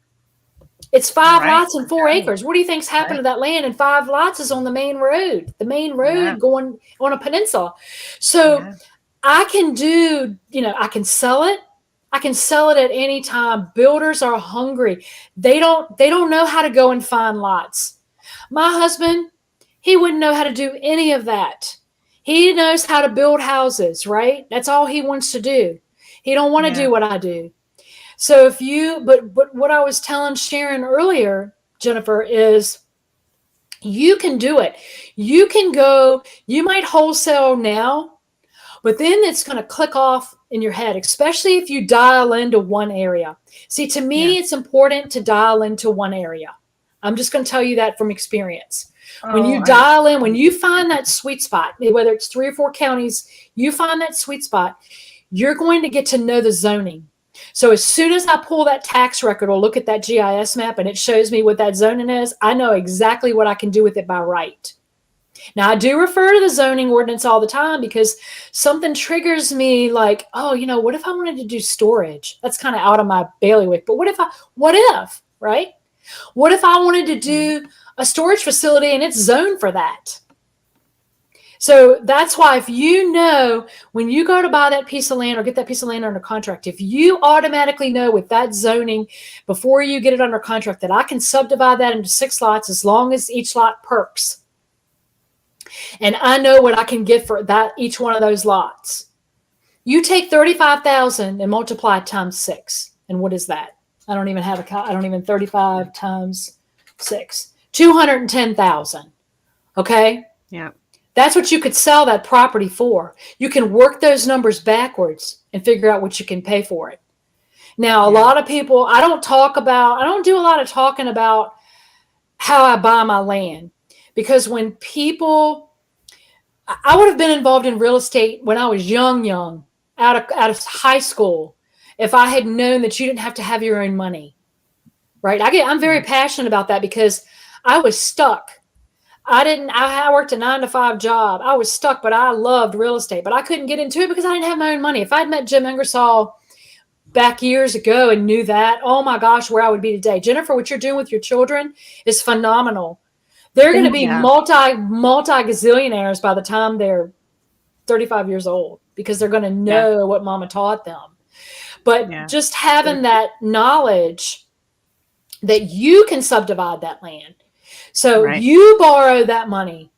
It's 5 lots and 4 acres. What do you think's happened to that land? And 5 lots is on the main road going on a peninsula. So I can do, I can sell it. I can sell it at any time. Builders are hungry. They don't know how to go and find lots. My husband, he wouldn't know how to do any of that. He knows how to build houses, right? That's all he wants to do. He don't want to do what I do. So but what I was telling Sharon earlier, Jennifer, is you can do it. You can go, you might wholesale now, but then it's going to click off in your head, especially if you dial into one area. See, to me, it's important to dial into one area. I'm just going to tell you that from experience. When you dial in, when you find that sweet spot, whether it's 3 or 4 counties, you find that sweet spot, you're going to get to know the zoning. So as soon as I pull that tax record or look at that GIS map and it shows me what that zoning is, I know exactly what I can do with it by right. Now, I do refer to the zoning ordinance all the time because something triggers me like, what if I wanted to do storage? That's kind of out of my bailiwick. But what if, right? What if I wanted to do a storage facility and it's zoned for that? So that's why if when you go to buy that piece of land or get that piece of land under contract, if you automatically know with that zoning before you get it under contract that I can subdivide that into 6 lots as long as each lot perks. And I know what I can get for that each one of those lots. You take 35,000 and multiply it times 6. And what is that? I don't even 35 times 6. 210,000. Okay? Yeah. That's what you could sell that property for. You can work those numbers backwards and figure out what you can pay for it. Now, a lot of people, I don't do a lot of talking about how I buy my land, because when I would have been involved in real estate when I was young, out of high school, if I had known that you didn't have to have your own money, right? I'm very passionate about that because I was stuck. I worked a 9-to-5 job. I was stuck, but I loved real estate, but I couldn't get into it because I didn't have my own money. If I'd met Jim Ingersoll back years ago and knew that, oh my gosh, where I would be today. Jennifer, what you're doing with your children is phenomenal. They're going to be multi-gazillionaires by the time they're 35 years old because they're going to know what mama taught them. But just having that knowledge that you can subdivide that land. So you borrow that money.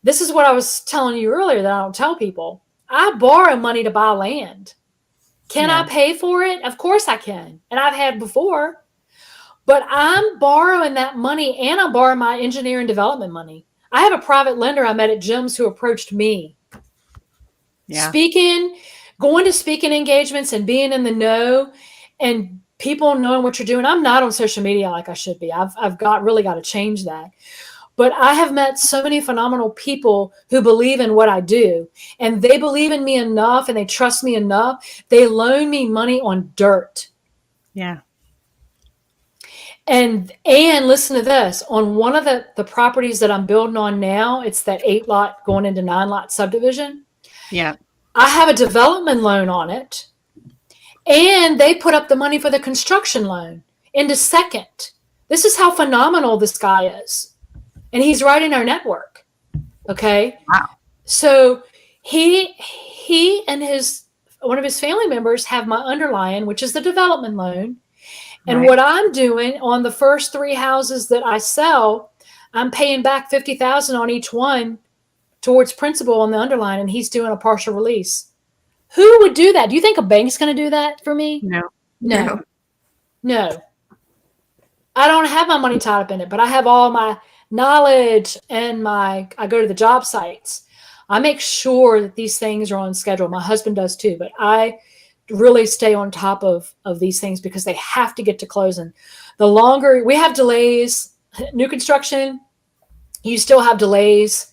This is what I was telling you earlier that I don't tell people. I borrow money to buy land. Can I pay for it? Of course I can. And I've had before. But I'm borrowing that money and I'm borrowing my engineering development money. I have a private lender I met at Jim's who approached me. Going to speaking engagements and being in the know and people knowing what you're doing. I'm not on social media like I should be. I've really got to change that. But I have met so many phenomenal people who believe in what I do, and they believe in me enough and they trust me enough. They loan me money on dirt. Yeah. And listen to this. On one of the properties that I'm building on now, it's that 8-lot going into 9-lot subdivision. Yeah. I have a development loan on it. And they put up the money for the construction loan into second. This is how phenomenal this guy is. And he's right in our network. Okay. Wow. So he and his his family members have my underlying, which is the development loan. And Right. what I'm doing on the first 3 houses that I sell, I'm paying back $50,000 on each one towards principal on the underlying, and he's doing a partial release. Who would do that? Do you think a bank's going to do that for me? No. No. I don't have my money tied up in it, but I have all my knowledge and I go to the job sites. I make sure that these things are on schedule. My husband does too, but I really stay on top of these things because they have to get to closing. The longer we have delays, new construction, you still have delays,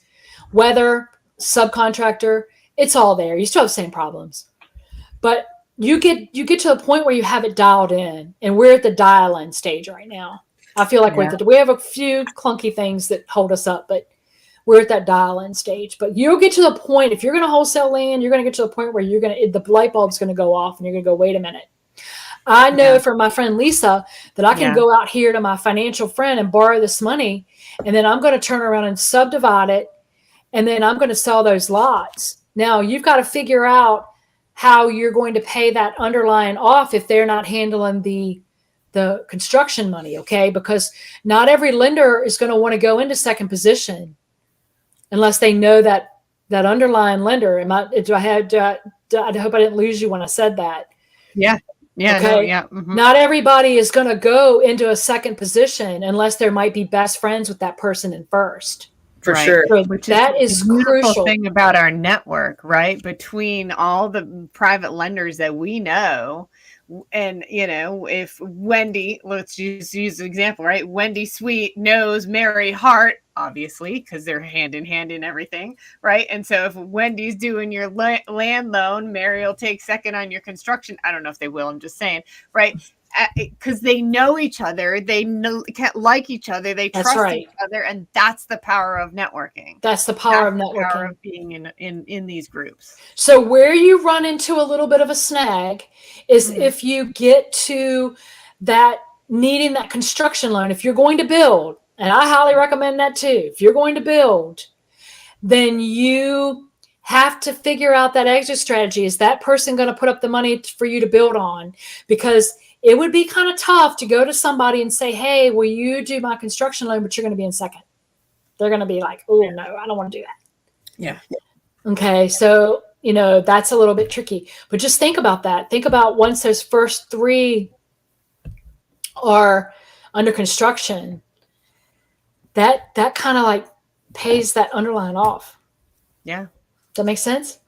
weather, subcontractor, it's all there. You still have the same problems, but you get to a point where you have it dialed in, and we're at the dial-in stage right now. I feel like we have a few clunky things that hold us up, but we're at that dial-in stage. But you'll get to the point, if you're going to wholesale land, you're going to get to the point where the light bulb's going to go off, and you're going to go, wait a minute. I know from my friend Lisa that I can go out here to my financial friend and borrow this money, and then I'm going to turn around and subdivide it, and then I'm going to sell those lots. Now, you've got to figure out how you're going to pay that underlying off if they're not handling the construction money, okay? Because not every lender is going to want to go into second position unless they know that underlying lender. I hope I didn't lose you when I said that. Yeah. Yeah. Okay? No, yeah. Mm-hmm. Not everybody is going to go into a second position unless there might be best friends with that person in first. For sure. So Which that is the beautiful crucial thing about our network, right? Between all the private lenders that we know, and if Wendy, let's just use an example, right? Wendy Sweet knows Mary Hart, obviously, because they're hand in hand in everything, right? And so if Wendy's doing your land loan, Mary will take second on your construction. I don't know if they will. I'm just saying, right? Because they know each other, they like each other, they trust each other, and that's the power of networking. That's the power of networking. The power of being in these groups. So where you run into a little bit of a snag is if you get to that needing that construction loan. If you're going to build, and I highly recommend that too, if you're going to build, then you have to figure out that exit strategy. Is that person going to put up the money for you to build on? Because it would be kind of tough to go to somebody and say, hey, will you do my construction loan, but you're going to be in second. They're going to be like, oh, no, I don't want to do that. Yeah. Okay. So, that's a little bit tricky. But just think about that. Think about once those first 3 are under construction, that kind of like pays that underlying off. Yeah. Does that make sense?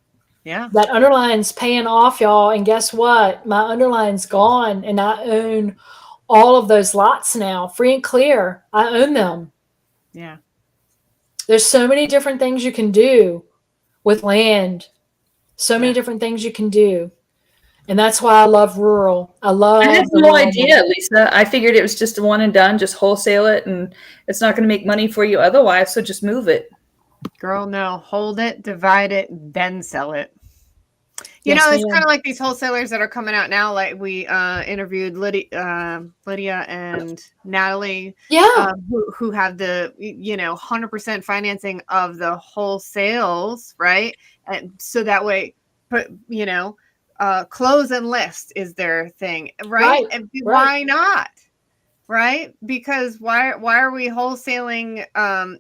Yeah. That underline's paying off, y'all. And guess what? My underline's gone, and I own all of those lots now, free and clear. I own them. Yeah. There's so many different things you can do with land. So many different things you can do. And that's why I love rural. I had no idea, Lisa. I figured it was just a one and done, just wholesale it, and it's not going to make money for you otherwise, so just move it. Girl, no. Hold it, divide it, then sell it. It's kind of like these wholesalers that are coming out now. Like we interviewed Lydia and Natalie, who have the 100% financing of the wholesales, right? And so that way, close and list is their thing, right? And why not? Right? Because why are we wholesaling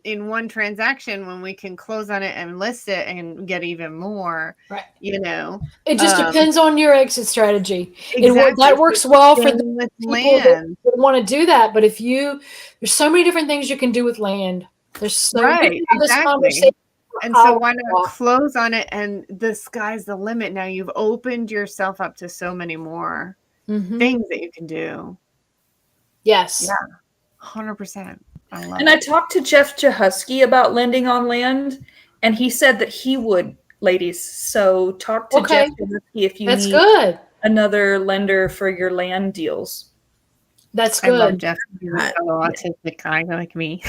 in one transaction when we can close on it and list it and get even more? Right. It just depends on your exit strategy. Exactly. That works well for the with people land that want to do that. But there's so many different things you can do with land. There's so many. Exactly. And so why not close on it, and the sky's the limit. Now you've opened yourself up to so many more things that you can do. Yes. Yeah. 100%. I love it. I talked to Jeff Jahusky about lending on land, and he said that he would, ladies. So talk to Jeff Jahusky if you need another lender for your land deals. That's good. I love Jeff. He's a fellow autistic guy like me.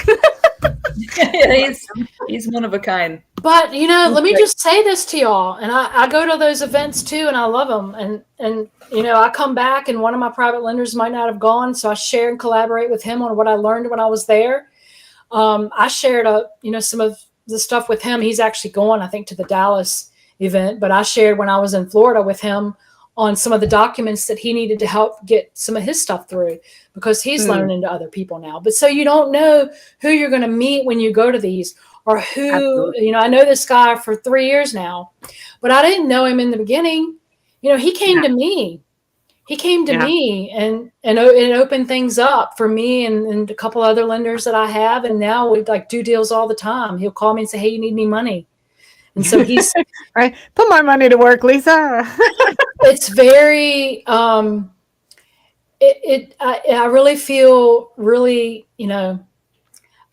He's one of a kind. But let me just say this to y'all, and I go to those events too, and I love them. And I come back, and one of my private lenders might not have gone, so I share and collaborate with him on what I learned when I was there. I shared some of the stuff with him. He's actually going, I think, to the Dallas event, but I shared when I was in Florida with him on some of the documents that he needed to help get some of his stuff through, because he's learning to other people now. But so you don't know who you're going to meet when you go to these, or who, Absolutely. you know, I know this guy for 3 years now, but I didn't know him in the beginning. You know, he came to me. He came to me and it opened things up for me and a couple other lenders that I have. And now we like do deals all the time. He'll call me and say, hey, you need any money? And so he's right. Put my money to work, Lisa. it's very, I really feel really, you know,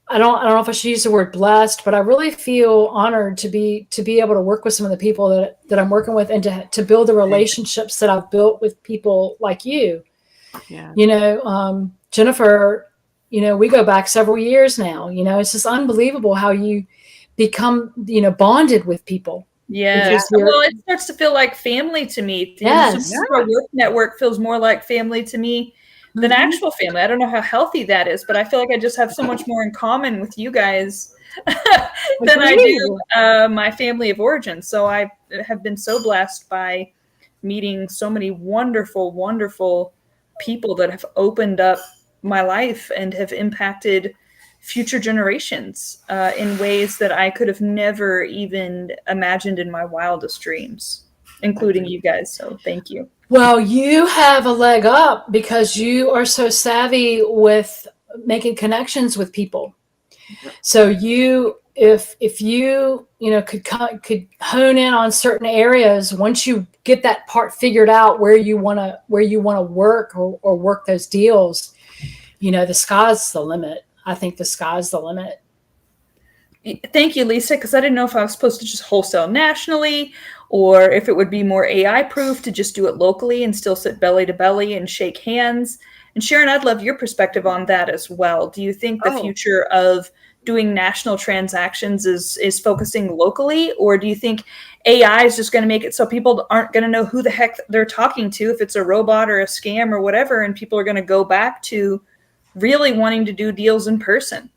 I don't know if I should use the word blessed, but I really feel honored to be able to work with some of the people that I'm working with, and to build the relationships that I've built with people like you. Yeah. You know, Jennifer, you know, we go back several years now. You know, it's just unbelievable how you become, you know, bonded with people. Yes. Well, it starts to feel like family to me. Yes. Our work network feels more like family to me than actual family. I don't know how healthy that is, but I feel like I just have so much more in common with you guys than I do my family of origin. So I have been so blessed by meeting so many wonderful, wonderful people that have opened up my life and have impacted future generations in ways that I could have never even imagined in my wildest dreams, including you guys. So thank you. Well, you have a leg up because you are so savvy with making connections with people. So you, if you, you know, could hone in on certain areas, once you get that part figured out where you want to work or work those deals, you know, the sky's the limit. I think the sky's the limit. Thank you, Lisa, because I didn't know if I was supposed to just wholesale nationally or if it would be more AI proof to just do it locally and still sit belly to belly and shake hands. And Sharon, I'd love your perspective on that as well. Do you think the future of doing national transactions is focusing locally, or do you think AI is just going to make it so people aren't going to know who the heck they're talking to, if it's a robot or a scam or whatever, and people are going to go back to really wanting to do deals in person?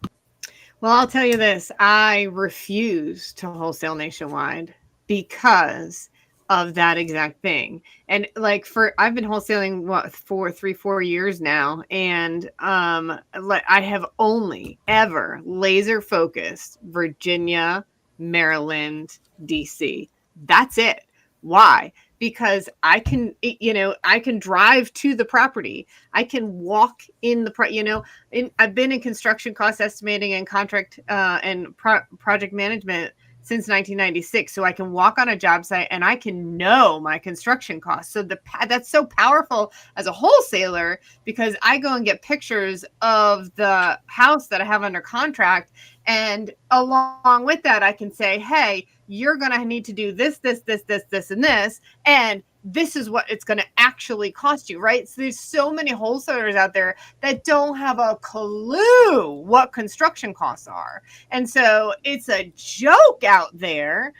Well, I'll tell you this. I refuse to wholesale nationwide because of that exact thing. And like I've been wholesaling for 4 years now. And I have only ever laser focused Virginia, Maryland, DC. That's it. Why? Because I can drive to the property. I can walk in the, I've been in construction cost estimating and contract and project management since 1996. So I can walk on a job site and I can know my construction costs. So that's so powerful as a wholesaler, because I go and get pictures of the house that I have under contract. And along with that, I can say, hey, you're going to need to do this, and this. And this is what it's going to actually cost you, right? So there's so many wholesalers out there that don't have a clue what construction costs are. And so it's a joke out there,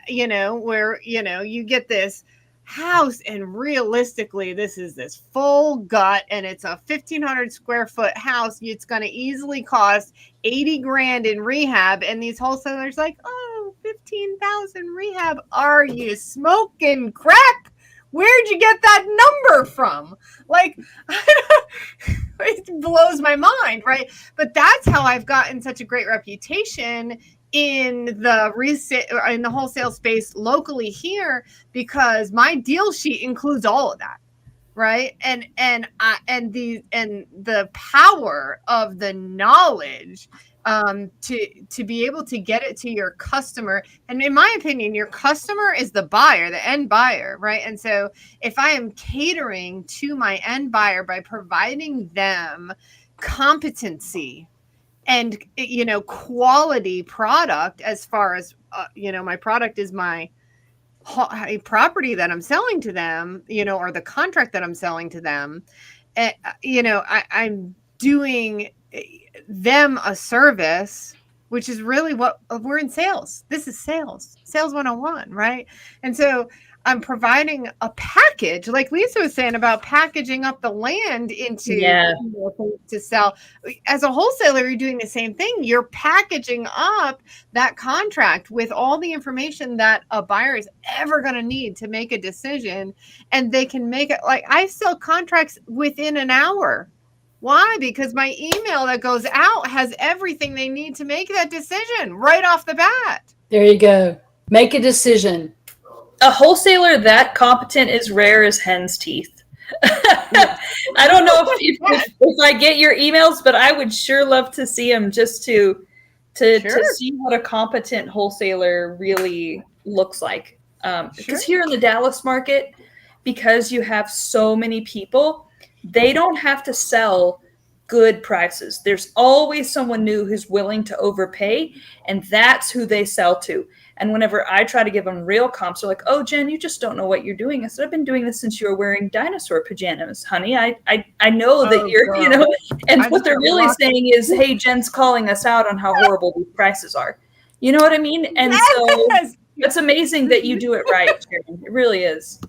where, you get this house and realistically this is this full gut and it's a 1,500 square foot house. It's going to easily cost 80 grand in rehab. And these wholesalers like, oh, 15,000 rehab. Are you smoking crack? Where'd you get that number from? Like, it blows my mind, right? But that's how I've gotten such a great reputation in the wholesale space locally here, because my deal sheet includes all of that, right? And the power of the knowledge to be able to get it to your customer. And in my opinion, your customer is the buyer, the end buyer, right? And so if I am catering to my end buyer by providing them competency and, quality product, as far as, my product is my property that I'm selling to them, or the contract that I'm selling to them, I'm doing them a service, which is really what we're in sales. This is sales 101, right? And so I'm providing a package, like Lisa was saying about packaging up the land into things to sell. As a wholesaler, you're doing the same thing. You're packaging up that contract with all the information that a buyer is ever going to need to make a decision, and they can make it. Like, I sell contracts within an hour. Why? Because my email that goes out has everything they need to make that decision right off the bat. There you go. Make a decision. A wholesaler that competent is rare as hen's teeth. I don't know if I get your emails, but I would sure love to see them just to see what a competent wholesaler really looks like. Because here in the Dallas market, because you have so many people, they don't have to sell good prices. There's always someone new who's willing to overpay, and that's who they sell to. And whenever I try to give them real comps, they're like, "Oh, Jen, you just don't know what you're doing." I said, "I've been doing this since you were wearing dinosaur pajamas, honey. I know that you're, you know." And what they're really saying is, "Hey, Jen's calling us out on how horrible these prices are." You know what I mean? And so it's amazing that you do it right, Sharon. It really is.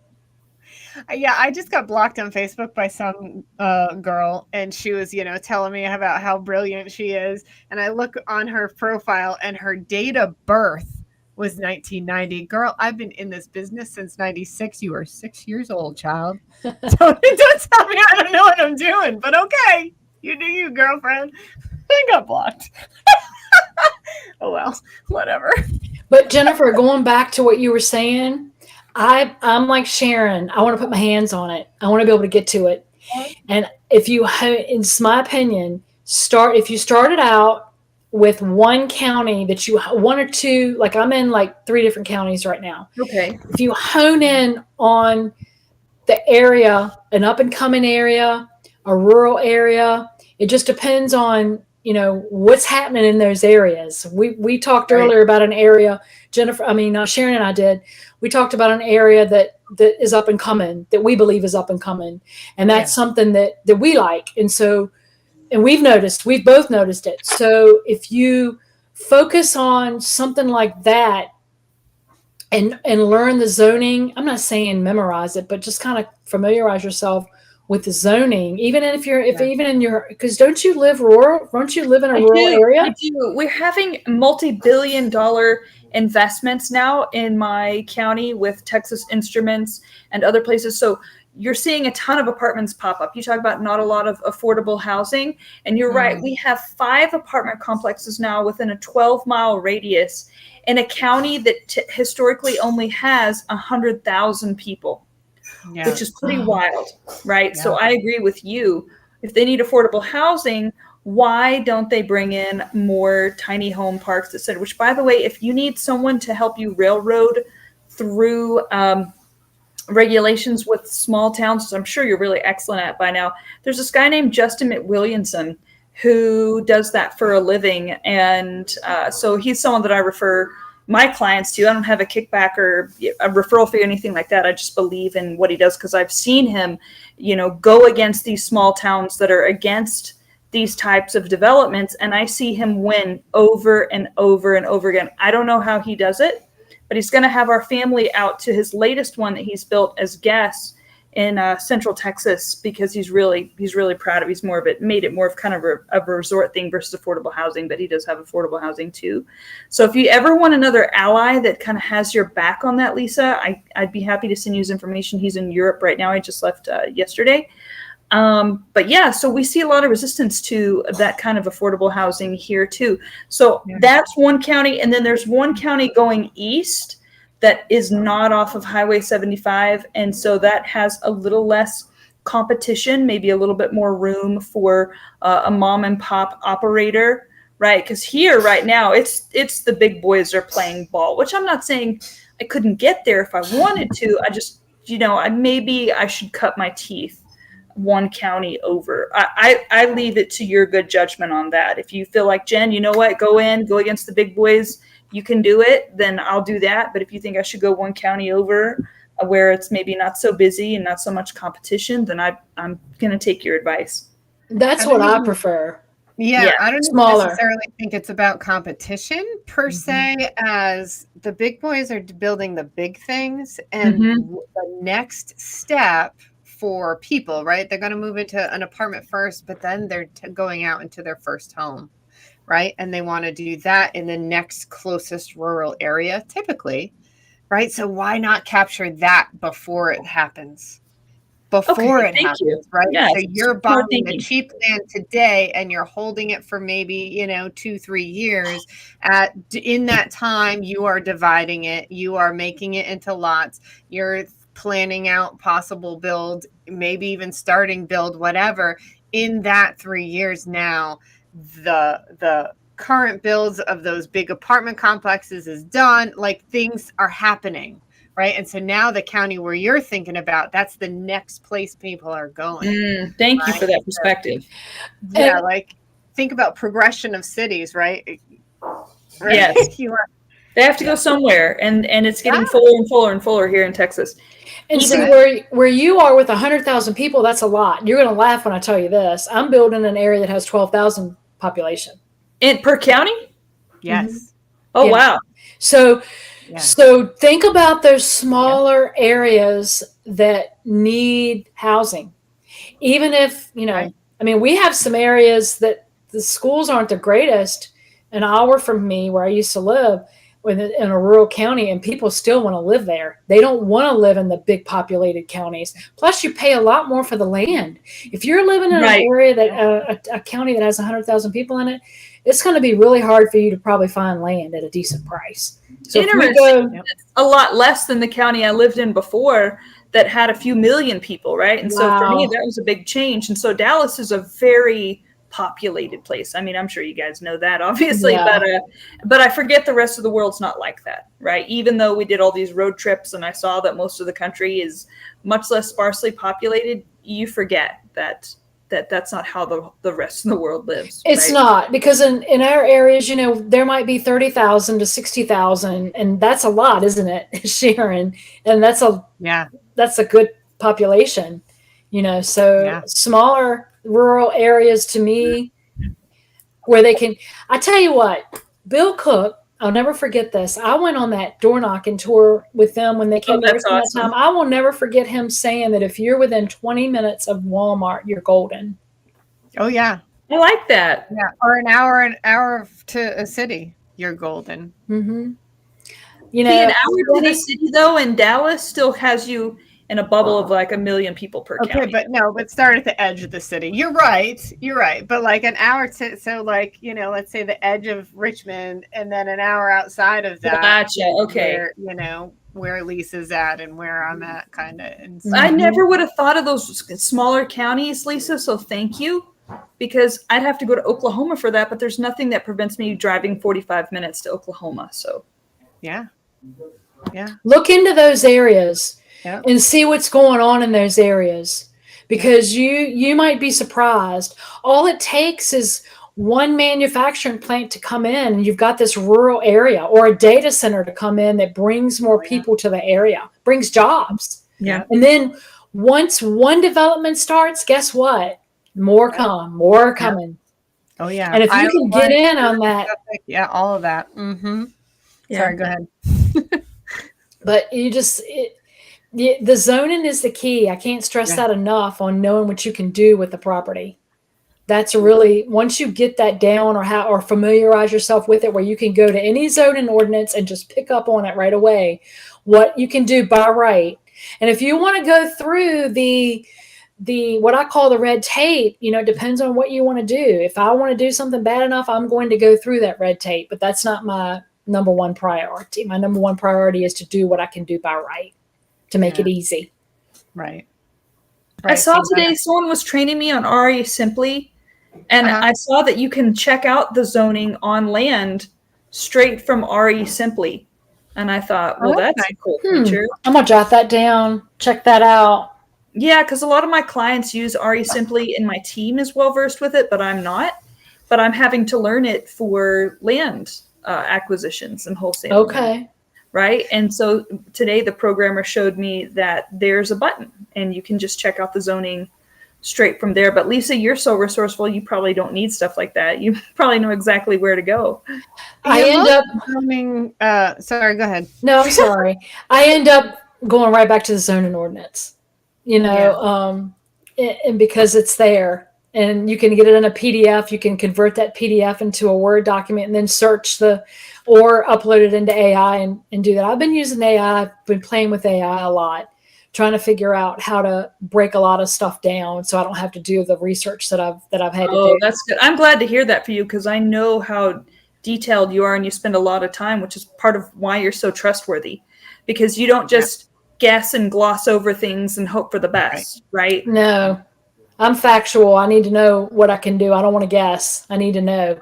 Yeah, I just got blocked on Facebook by some girl, and she was, telling me about how brilliant she is. And I look on her profile, and her date of birth was 1990. Girl, I've been in this business since 96. You are 6 years old, child. So don't tell me I don't know what I'm doing, but okay. You do you, girlfriend. I got blocked. Oh, well, whatever. But Jennifer, going back to what you were saying, I'm like Sharon. I want to put my hands on it. I want to be able to get to it. And if you, it's my opinion, if you started out with one county that one or two, like I'm in like 3 different counties right now. Okay. If you hone in on the area, an up and coming area, a rural area, it just depends on, what's happening in those areas. We talked earlier about an area, Sharon and I did. We talked about an area that is up and coming, that we believe is up and coming. And that's something that we like. And we've both noticed it. So if you focus on something like that and learn the zoning, I'm not saying memorize it, but just kind of familiarize yourself with the zoning, even because don't you live rural? Don't you live in a rural area? I do. We're having multi-billion-dollar investments now in my county with Texas Instruments and other places. So you're seeing a ton of apartments pop up. You talk about not a lot of affordable housing, and you're right. We have 5 apartment complexes now within a 12-mile radius in a county that historically only has 100,000 people. Yeah. Which is pretty wild, right? Yeah. So I agree with you. If they need affordable housing, why don't they bring in more tiny home parks, et cetera? Which, by the way, if you need someone to help you railroad through regulations with small towns, which I'm sure you're really excellent at by now, there's this guy named Justin McWilliamson who does that for a living. And so he's someone that I refer my clients to. I don't have a kickback or a referral fee or anything like that. I just believe in what he does because I've seen him, go against these small towns that are against these types of developments. And I see him win over and over and over again. I don't know how he does it, but he's going to have our family out to his latest one that he's built as guests in Central Texas because he's really proud of it. He's made it more of kind of a resort thing versus affordable housing, but he does have affordable housing too. So if you ever want another ally that kind of has your back on that, Lisa, I'd be happy to send you his information. He's in Europe right now. I just left yesterday. But yeah, so we see a lot of resistance to that kind of affordable housing here too. So that's one county. And then there's one county going east that is not off of Highway 75. And so that has a little less competition, maybe a little bit more room for a mom and pop operator, right? Because here right now, it's the big boys are playing ball, which I'm not saying I couldn't get there if I wanted to. I just, maybe I should cut my teeth one county over. I leave it to your good judgment on that. If you feel like, Jen, you know what, go against the big boys, you can do it, then I'll do that. But if you think I should go one county over where it's maybe not so busy and not so much competition, then I'm going to take your advice. That's what I prefer. Yeah, I don't smaller. necessarily think it's about competition per se, as the big boys are building the big things, and the next step for people, right? They're going to move into an apartment first, but then they're going out into their first home, right? And they want to do that in the next closest rural area, typically, right? So why not capture that before it happens? It happens, right? Yeah, so you're buying the cheap land today and you're holding it for maybe, 2-3 years. In that time, you are dividing it, you are making it into lots, you're planning out possible build, maybe even starting build, whatever. In that 3 years now, the current builds of those big apartment complexes is done, like things are happening. Right. And so now the county where you're thinking about, that's the next place people are going. Thank you for that perspective. Yeah. Like think about progression of cities, right? Yes. They have to go somewhere, and it's getting fuller and fuller and fuller here in Texas. And see, where you are with 100,000 people, that's a lot. You're going to laugh when I tell you this. I'm building an area that has 12,000 population. Per county? Yes. Oh, wow. So think about those smaller areas that need housing. Even if, we have some areas that the schools aren't the greatest, an hour from me where I used to live in a rural county, and people still want to live there. They don't want to live in the big populated counties. Plus you pay a lot more for the land. If you're living in an area that a county that has 100,000 people in it, it's going to be really hard for you to probably find land at a decent price. So interesting. It's a lot less than the county I lived in before that had a few million people, right? And so for me, that was a big change. And so Dallas is a very populated place. I mean, I'm sure you guys know that, obviously, but I forget the rest of the world's not like that, right? Even though we did all these road trips and I saw that most of the country is much less sparsely populated, you forget that's not how the rest of the world lives. It's not, because in our areas, there might be 30,000 to 60,000, and that's a lot, isn't it, Sharon? And that's a good population, smaller rural areas to me where they can. I tell you what, Bill Cook, I'll never forget this. I went on that door knocking tour with them when they came over that time. I will never forget him saying that if you're within 20 minutes of Walmart, you're golden. Oh, yeah. I like that. Yeah. Or an hour to a city, you're golden. Mm-hmm. An hour to the city, though, in Dallas still has you in a bubble of like 1 million people per county. But start at the edge of the city. You're right. But like an hour let's say the edge of Richmond, and then an hour outside of that. Gotcha. Okay. Where Lisa's at and where I'm at, kind of. I never would have thought of those smaller counties, Lisa. So thank you, because I'd have to go to Oklahoma for that. But there's nothing that prevents me driving 45 minutes to Oklahoma. So yeah. Look into those areas. Yep. And see what's going on in those areas, because you might be surprised. All it takes is one manufacturing plant to come in, and you've got this rural area, or a data center to come in that brings more people to the area, brings jobs. Yeah. And then once one development starts, guess what? More coming. Oh yeah. And if you can get in on that. Yeah, all of that. Mm-hmm. Yeah. Sorry, go ahead. But you the zoning is the key. I can't stress that enough, on knowing what you can do with the property. That's really, once you get that down, or familiarize yourself with it, where you can go to any zoning ordinance and just pick up on it right away, what you can do by right. And if you want to go through the what I call the red tape, it depends on what you want to do. If I want to do something bad enough, I'm going to go through that red tape, but that's not my number one priority. My number one priority is to do what I can do by right, to make it easy. Right. I saw today someone was training me on RE Simply, and I saw that you can check out the zoning on land straight from RE Simply. And I thought, well, that's a cool feature. I'm going to jot that down. Check that out. Yeah, because a lot of my clients use RE Simply, and my team is well-versed with it, but I'm not. But I'm having to learn it for land acquisitions and wholesale. Okay. Right. And so today the programmer showed me that there's a button, and you can just check out the zoning straight from there. But Lisa, you're so resourceful. You probably don't need stuff like that. You probably know exactly where to go. I end up zoning. Sorry, go ahead. No, I'm sorry. I end up going right back to the zoning ordinance. And because it's there, and you can get it in a PDF. You can convert that PDF into a Word document and then or upload it into AI and do that. I've been using AI. I've been playing with AI a lot, trying to figure out how to break a lot of stuff down so I don't have to do the research that I've had to do. Oh, that's good. I'm glad to hear that for you, because I know how detailed you are and you spend a lot of time, which is part of why you're so trustworthy, because you don't just guess and gloss over things and hope for the best, right? No, I'm factual. I need to know what I can do. I don't want to guess. I need to know,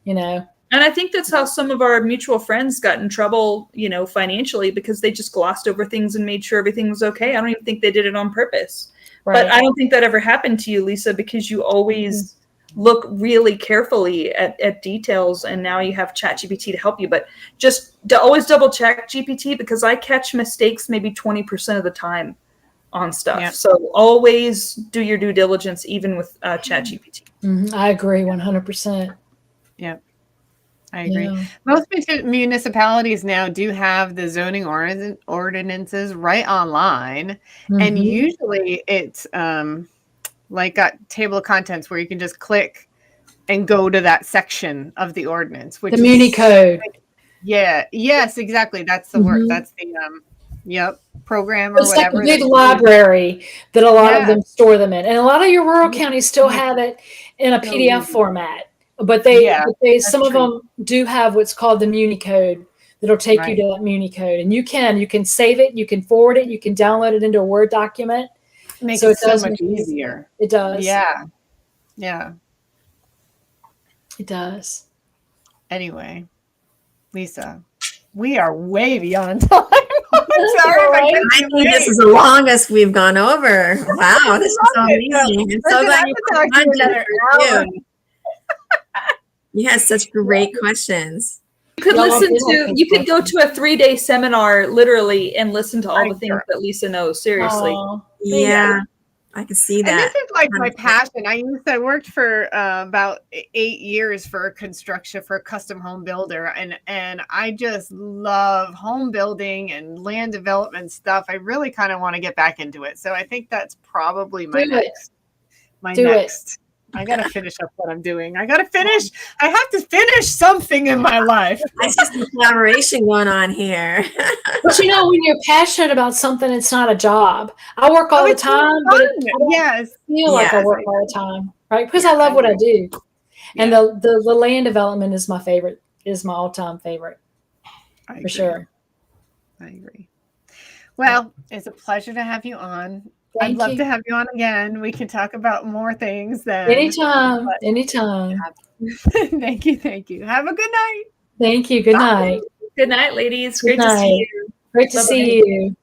And I think that's how some of our mutual friends got in trouble, financially, because they just glossed over things and made sure everything was okay. I don't even think they did it on purpose. Right. But I don't think that ever happened to you, Lisa, because you always look really carefully at details, and now you have ChatGPT to help you. But just always double check GPT, because I catch mistakes maybe 20% of the time on stuff. Yep. So always do your due diligence, even with ChatGPT. I agree 100%. Yep. I agree. Yeah. Most municipalities now do have the zoning ordinances right online. And usually it's like got table of contents where you can just click and go to that section of the ordinance, which the Muni code. Yeah. Yes, exactly. That's the word. That's the program or it's whatever. Like a big library that a lot of them store them in. And a lot of your rural counties still have it in a PDF format. But some of them do have what's called the Muni code that'll take you to that Muni code. And you can save it, you can forward it, you can download it into a Word document. Makes it so much easier. It does. Yeah. Yeah. It does. Anyway, Lisa, we are way beyond time. Sorry, I think this is the longest we've gone over. Wow, this is so amazing. I'm so glad you put another hour. You had such great questions. You could you could go to a 3-day seminar literally and listen to all the things that Lisa knows. Seriously. Yeah. I can see that. And this is like my passion. I worked for about 8 years for a custom home builder. And I just love home building and land development stuff. I really kind of want to get back into it. So I think that's probably my next. I got to finish up what I'm doing. I have to finish something in my life. I see some collaboration going on here. But when you're passionate about something, it's not a job. I work all the time, but I feel like I work all the time, right? Because I love what I do. And the land development is my favorite, is my all-time favorite. For sure. I agree. Well, it's a pleasure to have you on. I'd love to have you on again. We can talk about more things then. Anytime. Thank you. Have a good night. Thank you. Good night. Good night, ladies. Great to see you. Great to see you.